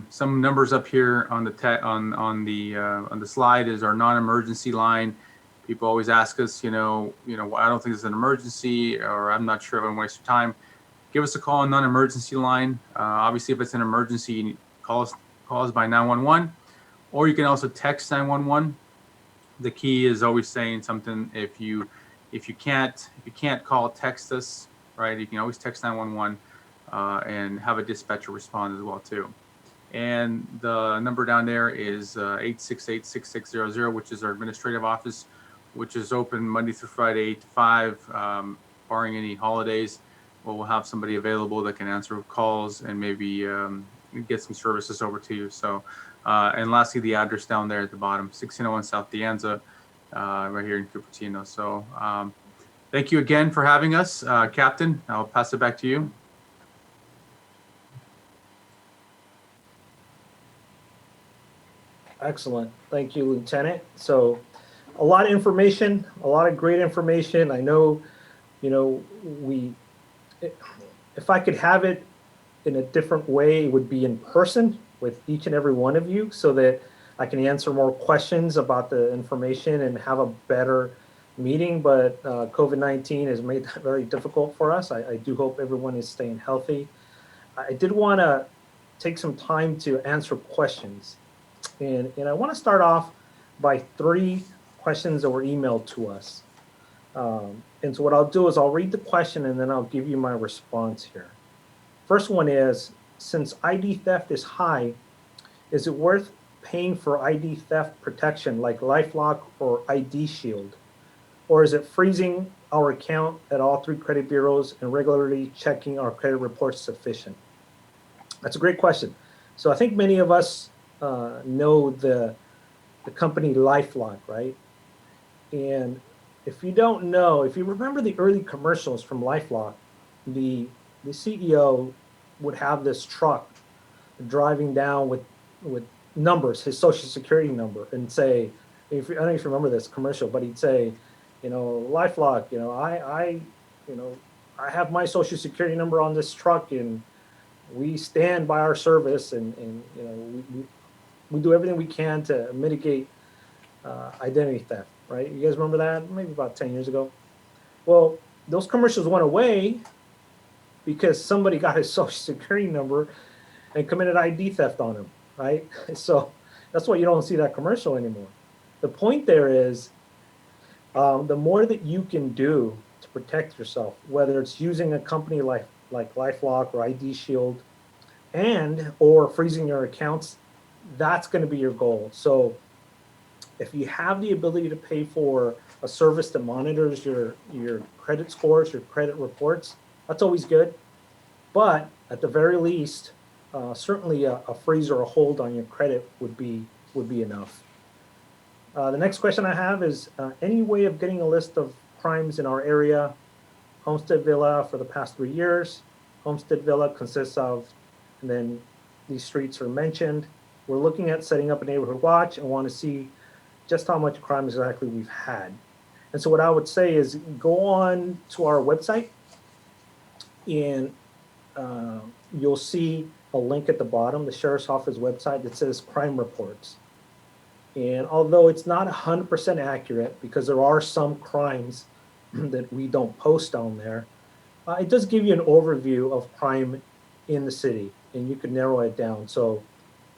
Some numbers up here on the slide is our non-emergency line. People always ask us, I don't think it's an emergency, or I'm not sure if I'm wasting time. Give us a call on non-emergency line. Obviously, if it's an emergency, you need call us by 911, or you can also text 911. The key is always saying something. If you can't call, text us. Right? You can always text 911 and have a dispatcher respond as well too. And the number down there is 868-6600, which is our administrative office, which is open Monday through Friday, 8 to 5, barring any holidays. We'll have somebody available that can answer calls and maybe get some services over to you. So, and lastly, the address down there at the bottom, 1601 South De Anza, right here in Cupertino. So, thank you again for having us, Captain. I'll pass it back to you. Excellent. Thank you, Lieutenant. So a lot of information, a lot of great information. I know, if I could have it in a different way, it would be in person with each and every one of you, so that I can answer more questions about the information and have a better meeting. But COVID-19 has made that very difficult for us. I do hope everyone is staying healthy. I did want to take some time to answer questions. And I want to start off by 3 questions that were emailed to us. And so what I'll do is I'll read the question and then I'll give you my response here. First one is, since ID theft is high, is it worth paying for ID theft protection like LifeLock or ID Shield? Or is it freezing our account at all 3 credit bureaus and regularly checking our credit reports sufficient? That's a great question. So I think many of us know the company LifeLock, right? And if you don't know, if you remember the early commercials from LifeLock, the CEO would have this truck driving down with numbers, his social security number, and say, I don't know if you remember this commercial, but he'd say, LifeLock, I have my social security number on this truck, and we stand by our service, and we do everything we can to mitigate identity theft, right? You guys remember that? Maybe about 10 years ago. Well, those commercials went away because somebody got his social security number and committed ID theft on him, right? So that's why you don't see that commercial anymore. The point there is, the more that you can do to protect yourself, whether it's using a company like LifeLock or ID Shield, or freezing your accounts, that's going to be your goal. So if you have the ability to pay for a service that monitors your credit scores, your credit reports, that's always good. But at the very least, certainly a freeze or a hold on your credit would be enough. The next question I have is, any way of getting a list of crimes in our area? Homestead Villa for the past 3 years. Homestead Villa consists of, and then these streets are mentioned. We're looking at setting up a neighborhood watch and want to see just how much crime exactly we've had. And so what I would say is go on to our website, and you'll see a link at the bottom, the Sheriff's Office website that says crime reports. And although it's not 100% accurate, because there are some crimes that we don't post on there, it does give you an overview of crime in the city, and you can narrow it down. So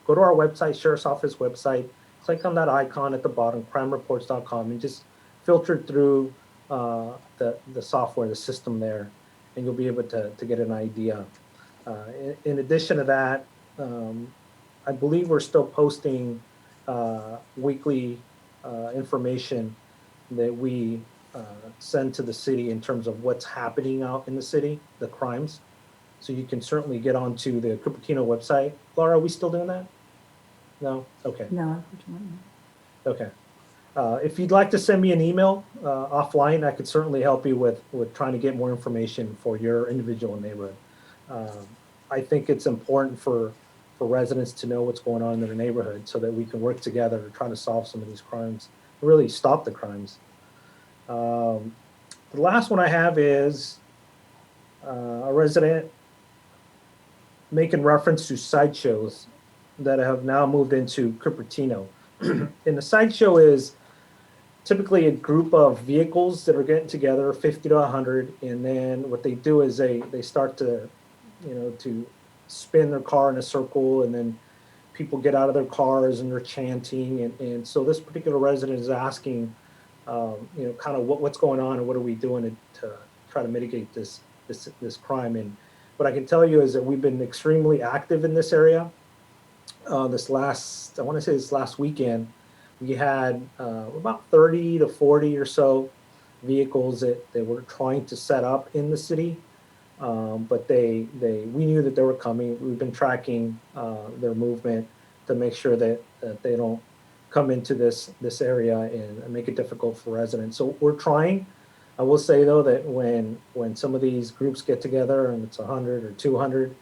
go to our website, Sheriff's Office website, click on that icon at the bottom, crimereports.com, and just filter through the software, the system there, and you'll be able to get an idea. In addition to that, I believe we're still posting weekly information that we send to the city in terms of what's happening out in the city, the crimes. So you can certainly get onto the Cupertino website. Laura, are we still doing that? No? Okay. No, unfortunately. Okay. If you'd like to send me an email offline, I could certainly help you with trying to get more information for your individual neighborhood. I think it's important for residents to know what's going on in their neighborhood so that we can work together to try to solve some of these crimes, really stop the crimes. The last one I have is a resident making reference to sideshows that have now moved into Cupertino. And the sideshow is typically a group of vehicles that are getting together, 50 to 100, and then what they do is they start to spin their car in a circle, and then people get out of their cars and they're chanting, and so this particular resident is asking, kind of what's going on and what are we doing to try to mitigate this crime. And what I can tell you is that we've been extremely active in this area. This last weekend, we had about 30 to 40 or so vehicles that were trying to set up in the city. But we knew that they were coming. We've been tracking their movement to make sure that they don't come into this area and make it difficult for residents. So we're trying. I will say though that when some of these groups get together and it's 100 or 200,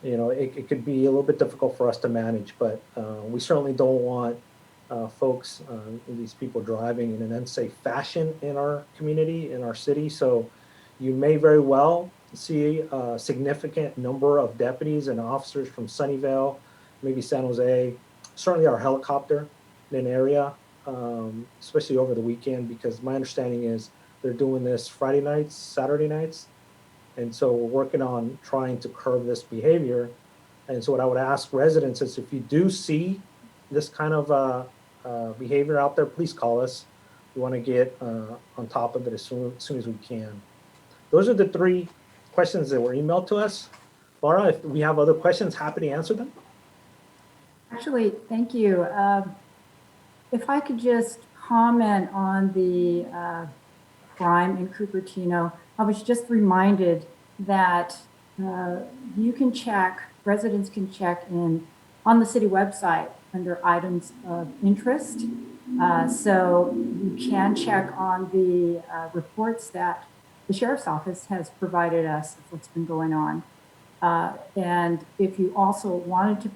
it could be a little bit difficult for us to manage. But we certainly don't want folks, these people driving in an unsafe fashion in our community, in our city. So you may very well see a significant number of deputies and officers from Sunnyvale, maybe San Jose, certainly our helicopter in an area, especially over the weekend, because my understanding is they're doing this Friday nights, Saturday nights. And so we're working on trying to curb this behavior. And so what I would ask residents is if you do see this kind of behavior out there, please call us. We want to get on top of it as soon as we can. Those are the 3 questions that were emailed to us. Laura, if we have other questions, happy to answer them. Actually, thank you. If I could just comment on the crime in Cupertino, I was just reminded that you can check, residents can check in on the city website under items of interest. So you can check on the reports that the sheriff's office has provided us of what's been going on. And if you also wanted to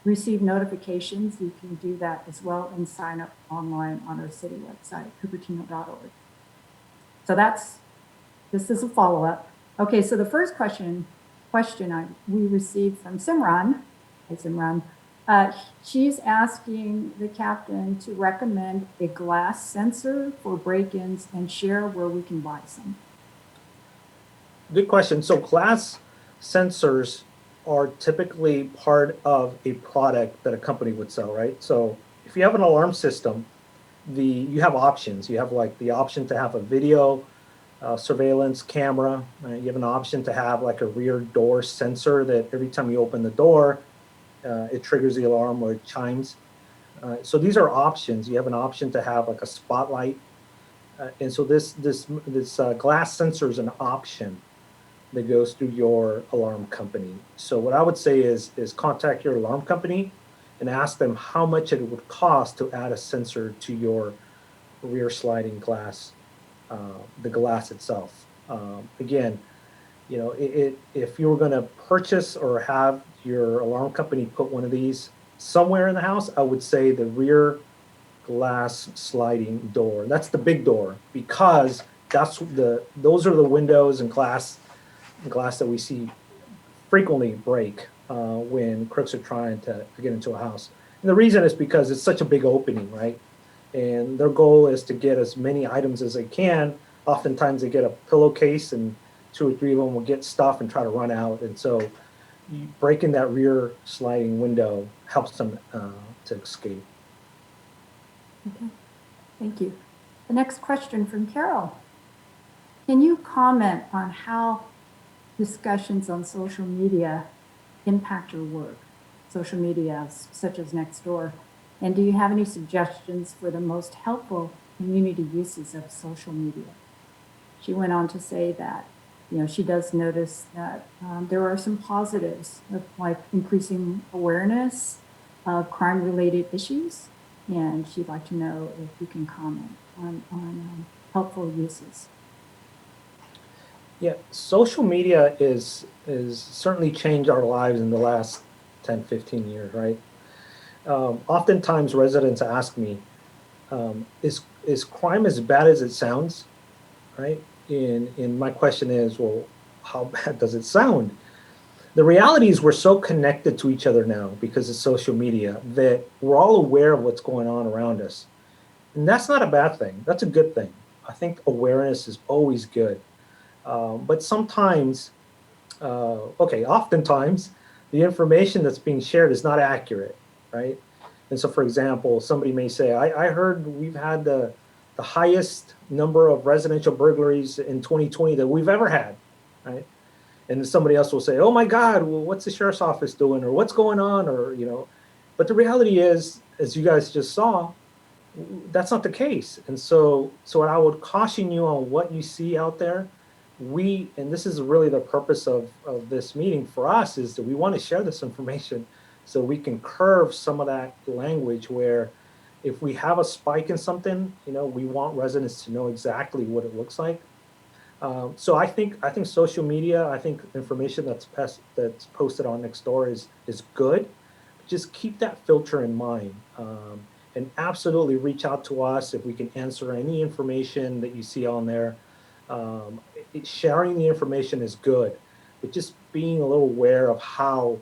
receive notifications, you can do that as well and sign up online on our city website, cupertino.org. So this is a follow-up. Okay, so the first question we received from Simran, hey Simran, she's asking the captain to recommend a glass sensor for break-ins and share where we can buy some. Good question. So glass sensors are typically part of a product that a company would sell, right? So if you have an alarm system, you have options. You have like the option to have a video surveillance camera. You have an option to have like a rear door sensor that every time you open the door, it triggers the alarm or it chimes. So these are options. You have an option to have like a spotlight. And so this glass sensor is an option that goes through your alarm company. So what I would say is contact your alarm company and ask them how much it would cost to add a sensor to your rear sliding glass, the glass itself. Again, you know, if you were going to purchase or have your alarm company put one of these somewhere in the house, I would say the rear glass sliding door. That's the big door, because those are the windows and glass that we see frequently break when crooks are trying to get into a house. And the reason is because it's such a big opening, right? And their goal is to get as many items as they can. Oftentimes they get a pillowcase and 2 or 3 of them will get stuff and try to run out. And so breaking that rear sliding window helps them to escape. Okay, thank you. The next question from Carol. Can you comment on how discussions on social media impact your work? Social media such as Nextdoor. And do you have any suggestions for the most helpful community uses of social media? She went on to say that, you know, she does notice that there are some positives of like increasing awareness of crime-related issues. And she'd like to know if you can comment on helpful uses. Yeah, social media is certainly changed our lives in the last 10, 15 years, right? Oftentimes residents ask me, is crime as bad as it sounds, right? And my question is, well, how bad does it sound? The reality is we're so connected to each other now because of social media that we're all aware of what's going on around us. And that's not a bad thing. That's a good thing. I think awareness is always good. But sometimes, oftentimes, the information that's being shared is not accurate, right? And so, for example, somebody may say, I heard we've had the highest number of residential burglaries in 2020 that we've ever had, right? And then somebody else will say, oh my God, well, what's the sheriff's office doing? Or what's going on? Or, you know, but the reality is, as you guys just saw, that's not the case. And so I would caution you on what you see out there. And this is really the purpose of this meeting for us, is that we want to share this information so we can curve some of that language where if we have a spike in something, you know, we want residents to know exactly what it looks like. So I think social media, I think information that's posted on Nextdoor is good. Just keep that filter in mind, and absolutely reach out to us if we can answer any information that you see on there. Sharing the information is good, but just being a little aware of how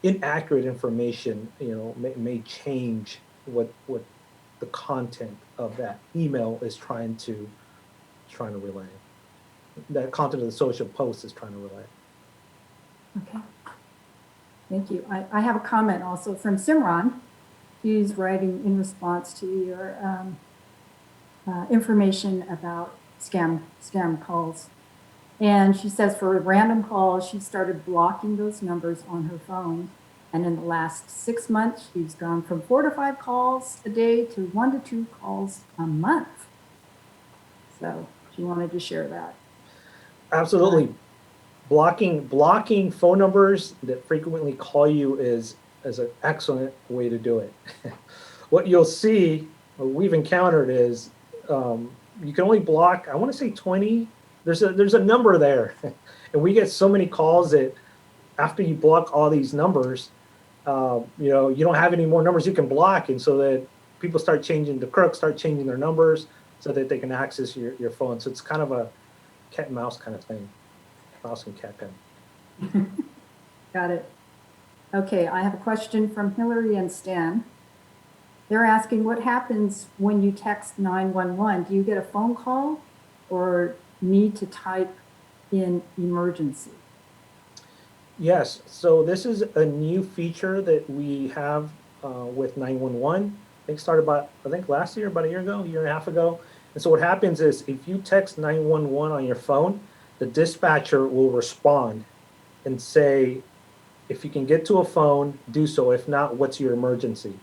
inaccurate information, you know, may change what the content of that email is trying to relay. That content of the social post is trying to relay. Okay. Thank you. I have a comment also from Simran. She's writing in response to your information about scam calls. And she says for random calls, she started blocking those numbers on her phone. And in the last 6 months, she's gone from 4 to 5 calls a day to 1 to 2 calls a month. So she wanted to share that. Absolutely. Blocking phone numbers that frequently call you is an excellent way to do it. What you'll see, what we've encountered is you can only block, I want to say 20. There's a number there, and we get so many calls that after you block all these numbers, you don't have any more numbers you can block, and so that people the crooks start changing their numbers so that they can access your phone. So it's kind of a cat and mouse kind of thing, mouse and cat pen. Got it. Okay, I have a question from Hillary and Stan. They're asking what happens when you text 911? Do you get a phone call or need to type in emergency? Yes, so this is a new feature that we have with 911. I think started last year, about a year and a half ago. And so what happens is if you text 911 on your phone, the dispatcher will respond and say, if you can get to a phone, do so. If not, what's your emergency?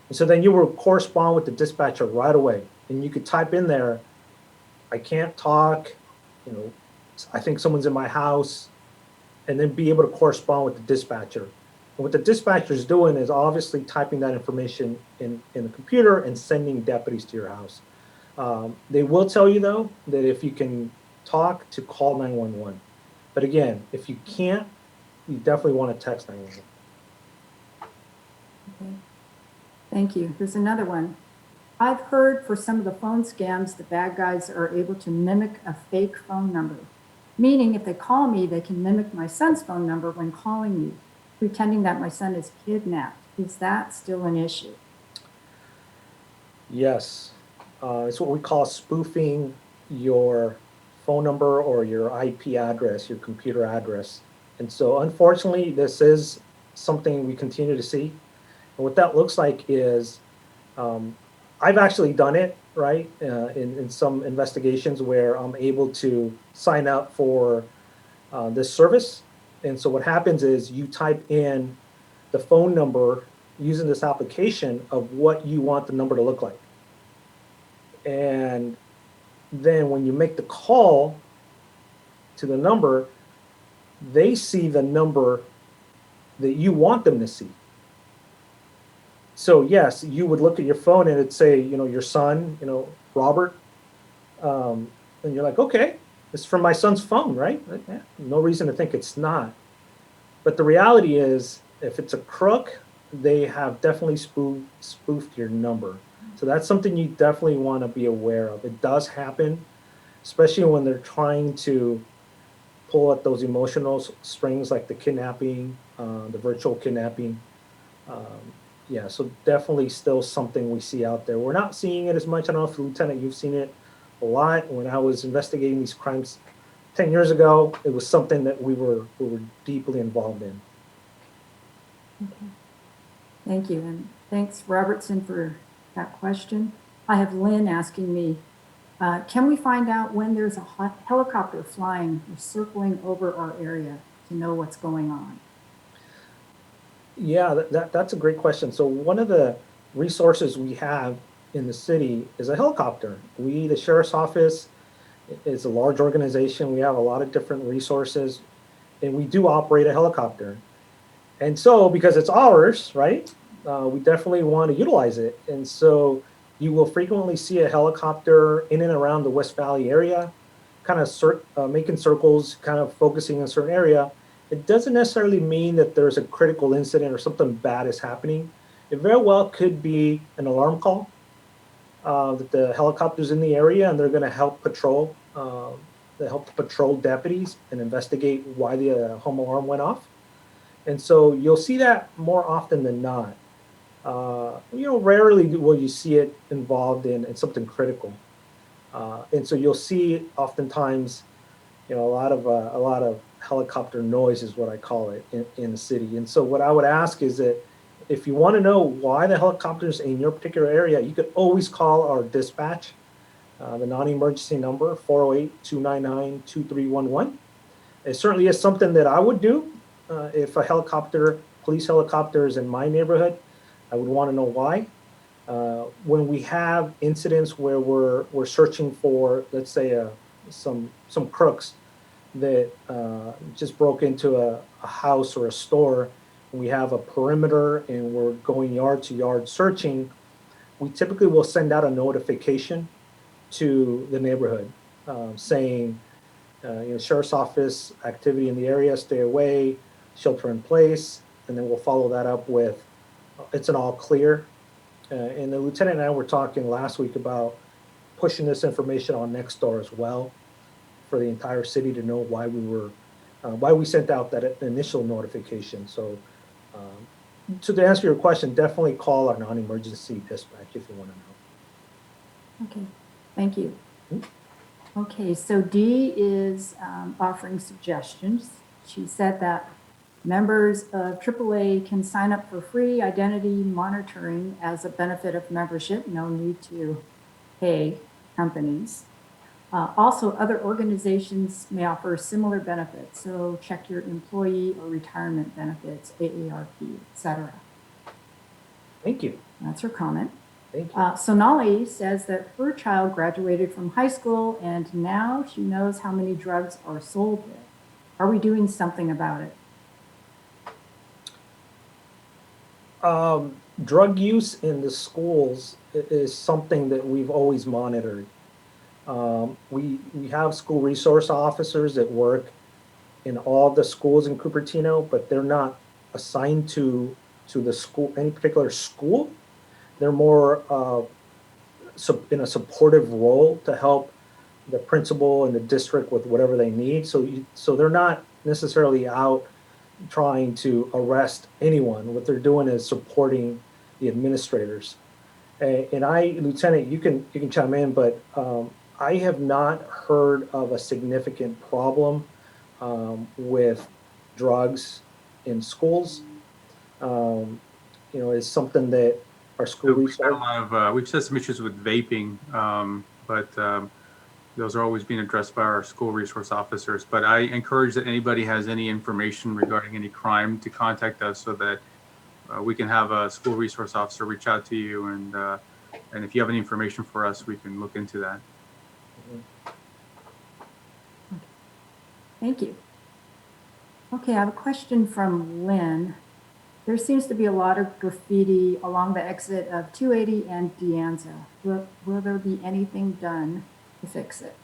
And so then you will correspond with the dispatcher right away. And you could type in there, I can't talk, I think someone's in my house, and then be able to correspond with the dispatcher. And what the dispatcher is doing is obviously typing that information in the computer and sending deputies to your house. They will tell you, though, that if you can talk, to call 911. But again, if you can't, you definitely want to text 911. Okay. Thank you. There's another one. I've heard for some of the phone scams, the bad guys are able to mimic a fake phone number. Meaning if they call me, they can mimic my son's phone number when calling me, pretending that my son is kidnapped. Is that still an issue? Yes. It's what we call spoofing your phone number or your IP address, your computer address. And so unfortunately, this is something we continue to see. And what that looks like is, I've actually done it, right, in some investigations where I'm able to sign up for this service. And so what happens is you type in the phone number using this application of what you want the number to look like. And then when you make the call to the number, they see the number that you want them to see. So yes, you would look at your phone and it'd say, your son, Robert, and you're like, okay, it's from my son's phone, right? Yeah, no reason to think it's not. But the reality is, if it's a crook, they have definitely spoofed your number. So that's something you definitely want to be aware of. It does happen, especially when they're trying to pull at those emotional strings like the kidnapping, the virtual kidnapping. Yeah, so definitely still something we see out there. We're not seeing it as much. I don't know if, Lieutenant, you've seen it a lot. When I was investigating these crimes 10 years ago, it was something that we were deeply involved in. Okay. Thank you. And thanks, Robertson, for that question. I have Lynn asking me, can we find out when there's a helicopter flying or circling over our area to know what's going on? Yeah, that's a great question. So one of the resources we have in the city is a helicopter. The Sheriff's Office, is a large organization. We have a lot of different resources, and we do operate a helicopter. And so because it's ours, right, we definitely want to utilize it. And so you will frequently see a helicopter in and around the West Valley area, kind of making circles, kind of focusing on a certain area. It doesn't necessarily mean that there's a critical incident or something bad is happening. It very well could be an alarm call, that the helicopter's in the area and they're going to help patrol, deputies and investigate why the home alarm went off. And so you'll see that more often than not. Rarely will you see it involved in something critical. And so you'll see oftentimes, a lot of helicopter noise is what I call it in the city. And so what I would ask is that if you want to know why the helicopter's in your particular area, you could always call our dispatch, the non-emergency number, 408-299-2311. It certainly is something that I would do. If a police helicopter is in my neighborhood, I would want to know why. When we have incidents where we're searching for, let's say, some crooks that just broke into a house or a store, and we have a perimeter and we're going yard to yard searching, we typically will send out a notification to the neighborhood saying, sheriff's office activity in the area, stay away, shelter in place, and then we'll follow that up with it's an all clear. And the lieutenant and I were talking last week about pushing this information on Nextdoor as well for the entire city to know why we sent out that initial notification. So to answer your question, definitely call our non-emergency dispatch if you want to know. Okay, thank you. Okay, so Dee is offering suggestions. She said that members of AAA can sign up for free identity monitoring as a benefit of membership. No need to pay companies. Also, other organizations may offer similar benefits. So check your employee or retirement benefits, AARP, etc. Thank you. That's her comment. Thank you. Sonali says that her child graduated from high school and now she knows how many drugs are sold there. Are we doing something about it? Drug use in the schools is something that we've always monitored. We have school resource officers that work in all the schools in Cupertino, but they're not assigned to the school, any particular school. They're more in a supportive role to help the principal and the district with whatever they need. So they're not necessarily out trying to arrest anyone. What they're doing is supporting the administrators. And Lieutenant, you can chime in, but I have not heard of a significant problem with drugs in schools. It's something that our school we've had some issues with vaping, but those are always being addressed by our school resource officers. But I encourage that anybody has any information regarding any crime to contact us so that we can have a school resource officer reach out to you, and if you have any information for us, we can look into that. Thank you. Okay, I have a question from Lynn. There seems to be a lot of graffiti along the exit of 280 and De Anza. Will there be anything done to fix it?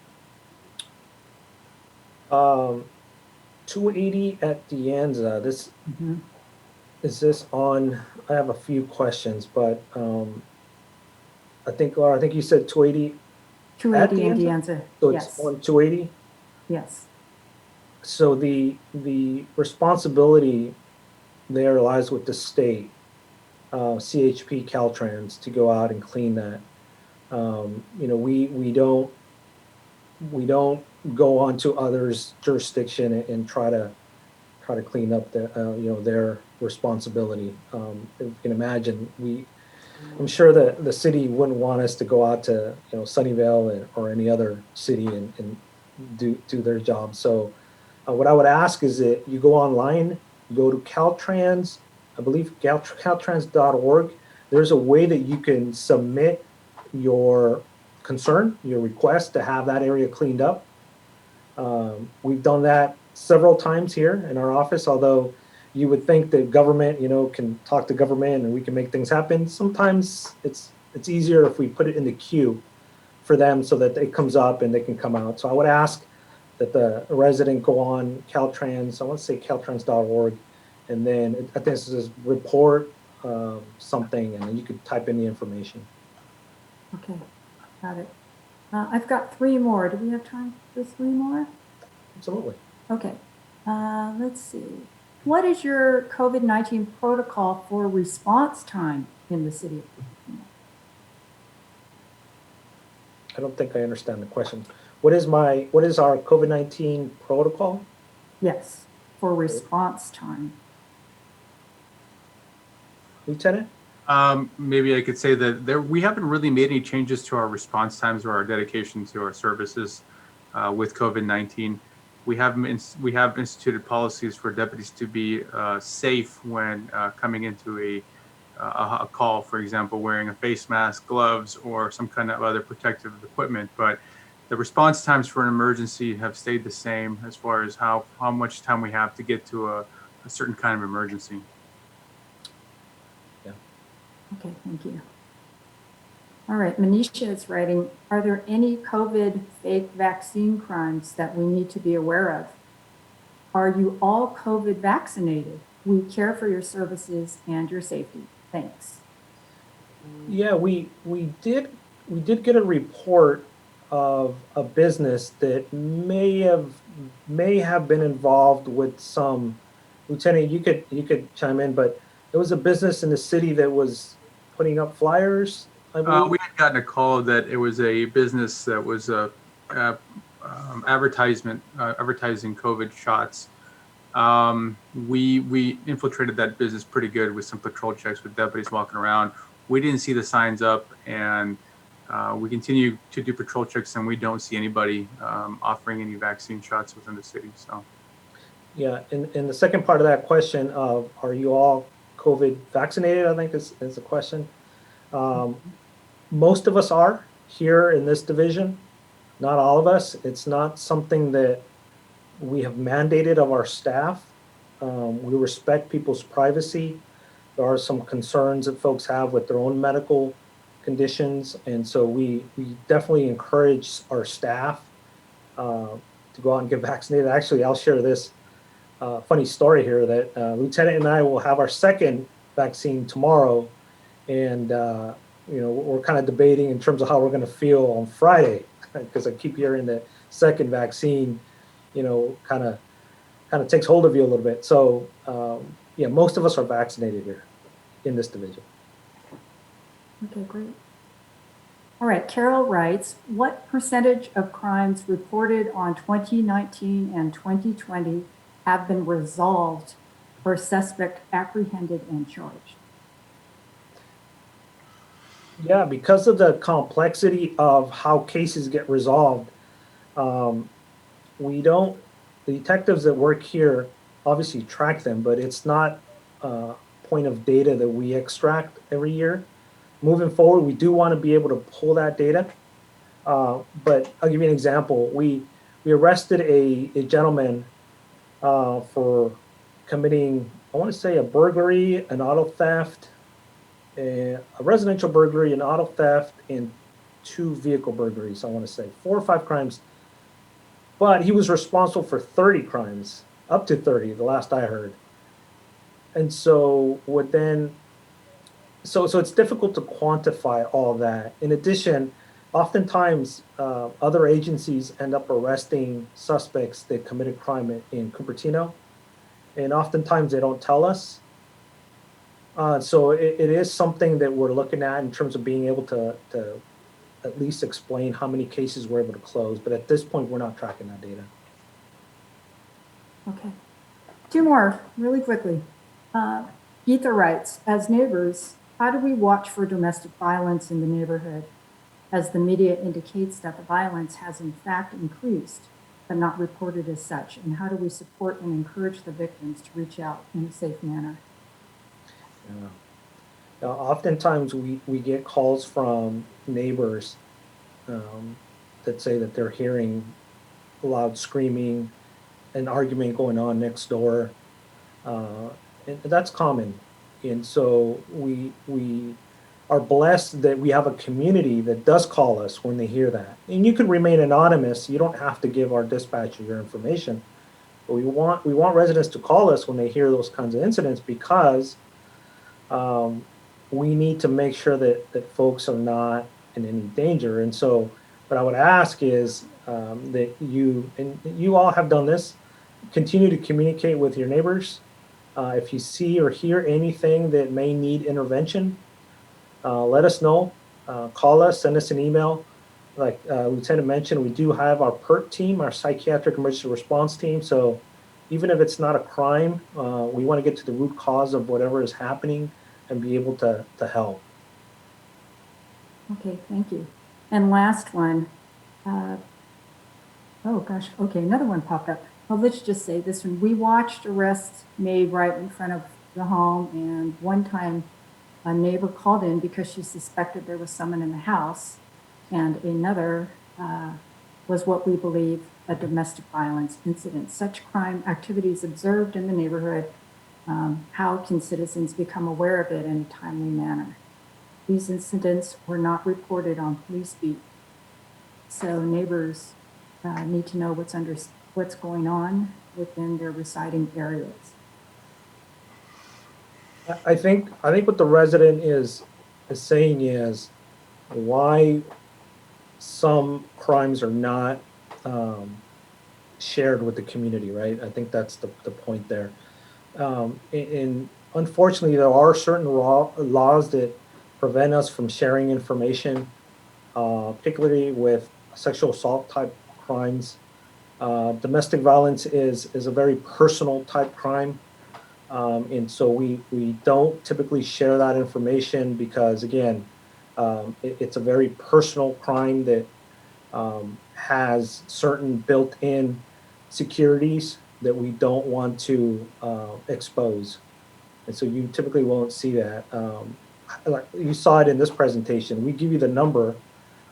280 at De Anza. Is this on? I have a few questions, but I think, Laura, I think you said 280. 280 and De Anza. So yes. It's on 280. Yes. So the responsibility there lies with the state, CHP, Caltrans, to go out and clean that. We don't go onto others' jurisdiction and try to clean up their responsibility. If you can imagine, I'm sure that the city wouldn't want us to go out to Sunnyvale or any other city and do their job. So what I would ask is that you go online, go to Caltrans, I believe caltrans.org. There's a way that you can submit your concern, your request to have that area cleaned up. We've done that several times here in our office, although you would think that government, can talk to government and we can make things happen. Sometimes it's easier if we put it in the queue for them so that it comes up and they can come out. So I would ask that the resident go on Caltrans, I want to say caltrans.org, and then I think it says report something, and then you could type in the information. Okay, got it. I've got 3 more. Do we have time for 3 more? Absolutely. Okay, let's see. What is your COVID-19 protocol for response time in the city of Cupertino? I don't think I understand the question. What is our COVID-19 protocol? Yes, for response time. Lieutenant? Maybe I could say that we haven't really made any changes to our response times or our dedication to our services with COVID-19. We have instituted policies for deputies to be safe when coming into a call, for example, wearing a face mask, gloves, or some kind of other protective equipment. But the response times for an emergency have stayed the same as far as how much time we have to get to a certain kind of emergency. Okay, thank you. All right, Manisha is writing, are there any COVID fake vaccine crimes that we need to be aware of? Are you all COVID vaccinated? We care for your services and your safety. Thanks. Yeah, we did get a report of a business that may have been involved with some. Lieutenant, you could chime in, but there was a business in the city that was putting up flyers, I believe. We had gotten a call that it was a business that was advertising COVID shots. We infiltrated that business pretty good with some patrol checks with deputies walking around. We didn't see the signs up, and we continue to do patrol checks, and we don't see anybody offering any vaccine shots within the city. So, yeah, and the second part of that question of are you all COVID vaccinated? I think is the question. Most of us are here in this division. Not all of us. It's not something that we have mandated of our staff. We respect people's privacy. There are some concerns that folks have with their own medical conditions, and so we definitely encourage our staff to go out and get vaccinated. Actually, I'll share this funny story here that Lieutenant and I will have our second vaccine tomorrow, and we're kind of debating in terms of how we're going to feel on Friday because I keep hearing that second vaccine, kind of takes hold of you a little bit. So yeah, most of us are vaccinated here in this division. Okay, great. All right, Carol writes, what percentage of crimes reported on 2019 and 2020 have been resolved or suspect apprehended and charged? Yeah, because of the complexity of how cases get resolved, the detectives that work here obviously track them, but it's not a point of data that we extract every year. Moving forward, we do want to be able to pull that data. But I'll give you an example. We arrested a gentleman for committing, I want to say, a burglary, an auto theft, a residential burglary, an auto theft, and 2 vehicle burglaries. I want to say 4 or 5 crimes. But he was responsible for 30 crimes, up to 30, the last I heard. And so so it's difficult to quantify all that. In addition, oftentimes other agencies end up arresting suspects that committed crime in Cupertino, and oftentimes they don't tell us. So it is something that we're looking at in terms of being able to at least explain how many cases we're able to close. But at this point, we're not tracking that data. Okay. 2 more really quickly. Geetha writes, as neighbors, how do we watch for domestic violence in the neighborhood, as the media indicates that the violence has in fact increased, but not reported as such? And how do we support and encourage the victims to reach out in a safe manner? Yeah. Now, oftentimes we get calls from neighbors that say that they're hearing loud screaming, an argument going on next door. And that's common. And so we are blessed that we have a community that does call us when they hear that. And you can remain anonymous. You don't have to give our dispatcher your information. But we want residents to call us when they hear those kinds of incidents, because we need to make sure that folks are not in any danger. And so what I would ask is that you all have done this, continue to communicate with your neighbors. If you see or hear anything that may need intervention, let us know. Call us, send us an email. Like Lieutenant mentioned, we do have our PERT team, our psychiatric emergency response team. So even if it's not a crime, we want to get to the root cause of whatever is happening. and be able to help. Okay, thank you. And last one. Oh gosh, okay, another one popped up. Well, let's just say this one. We watched arrests made right in front of the home, and one time a neighbor called in because she suspected there was someone in the house, and another was what we believe a domestic violence incident. Such crime activities observed in the neighborhood, how can citizens become aware of it in a timely manner? These incidents were not reported on police beat, so neighbors need to know what's going on within their residing areas. I think what the resident is saying is why some crimes are not shared with the community, right? I think that's the point there. And unfortunately, there are certain laws that prevent us from sharing information, particularly with sexual assault type crimes. Domestic violence is a very personal type crime. And so we don't typically share that information because, again, it's a very personal crime that has certain built-in securities that we don't want to expose. And so you typically won't see that. Like you saw it in this presentation. We give you the number,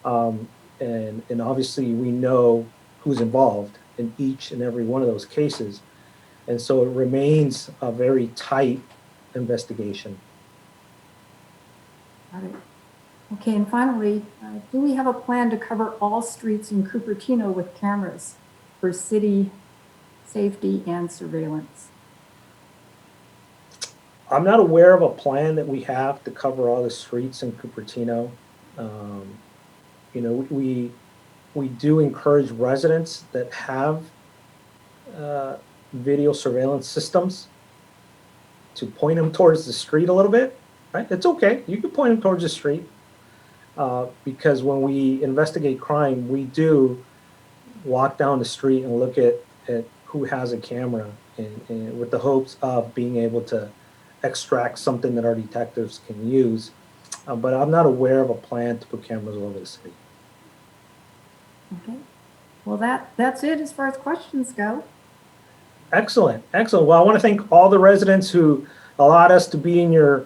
and obviously we know who's involved in each and every one of those cases. And so it remains a very tight investigation. Got it. Okay, and finally, do we have a plan to cover all streets in Cupertino with cameras for city safety and surveillance? I'm not aware of a plan that we have to cover all the streets in Cupertino. You know, we do encourage residents that have video surveillance systems to point them towards the street a little bit, right? It's okay. You can point them towards the street because when we investigate crime, we do walk down the street and look at who has a camera and with the hopes of being able to extract something that our detectives can use. But I'm not aware of a plan to put cameras all over the city. Okay. Well, that's it as far as questions go. Excellent, excellent. Well, I want to thank all the residents who allowed us to be in your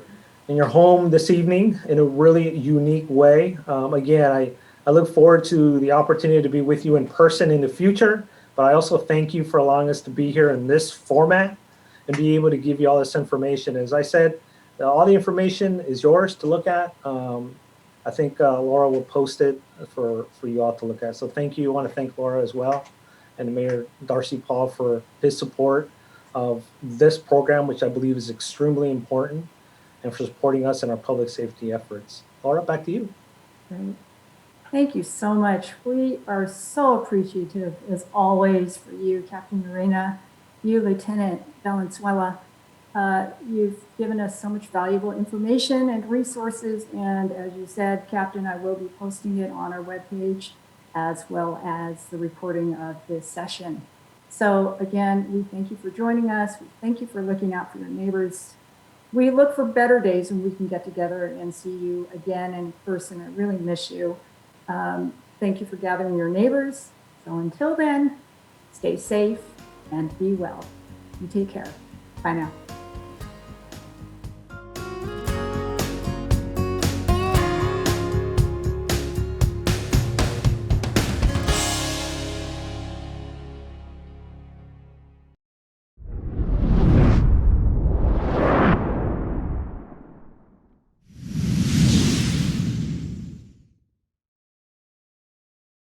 home this evening in a really unique way. Again, I look forward to the opportunity to be with you in person in the future, but I also thank you for allowing us to be here in this format and be able to give you all this information. As I said, all the information is yours to look at. I think Laura will post it for you all to look at. So thank you. I want to thank Laura as well and Mayor Darcy Paul for his support of this program, which I believe is extremely important, and for supporting us in our public safety efforts. Laura, back to you. Great. Thank you so much. We are so appreciative, as always, for you, Captain Urena, you, Lieutenant Valenzuela. You've given us so much valuable information and resources, and as you said, Captain, I will be posting it on our webpage as well as the recording of this session. So again, we thank you for joining us. We thank you for looking out for your neighbors. We look for better days when we can get together and see you again in person. I really miss you. Thank you for gathering your neighbors. So until then, stay safe and be well. You take care. Bye now.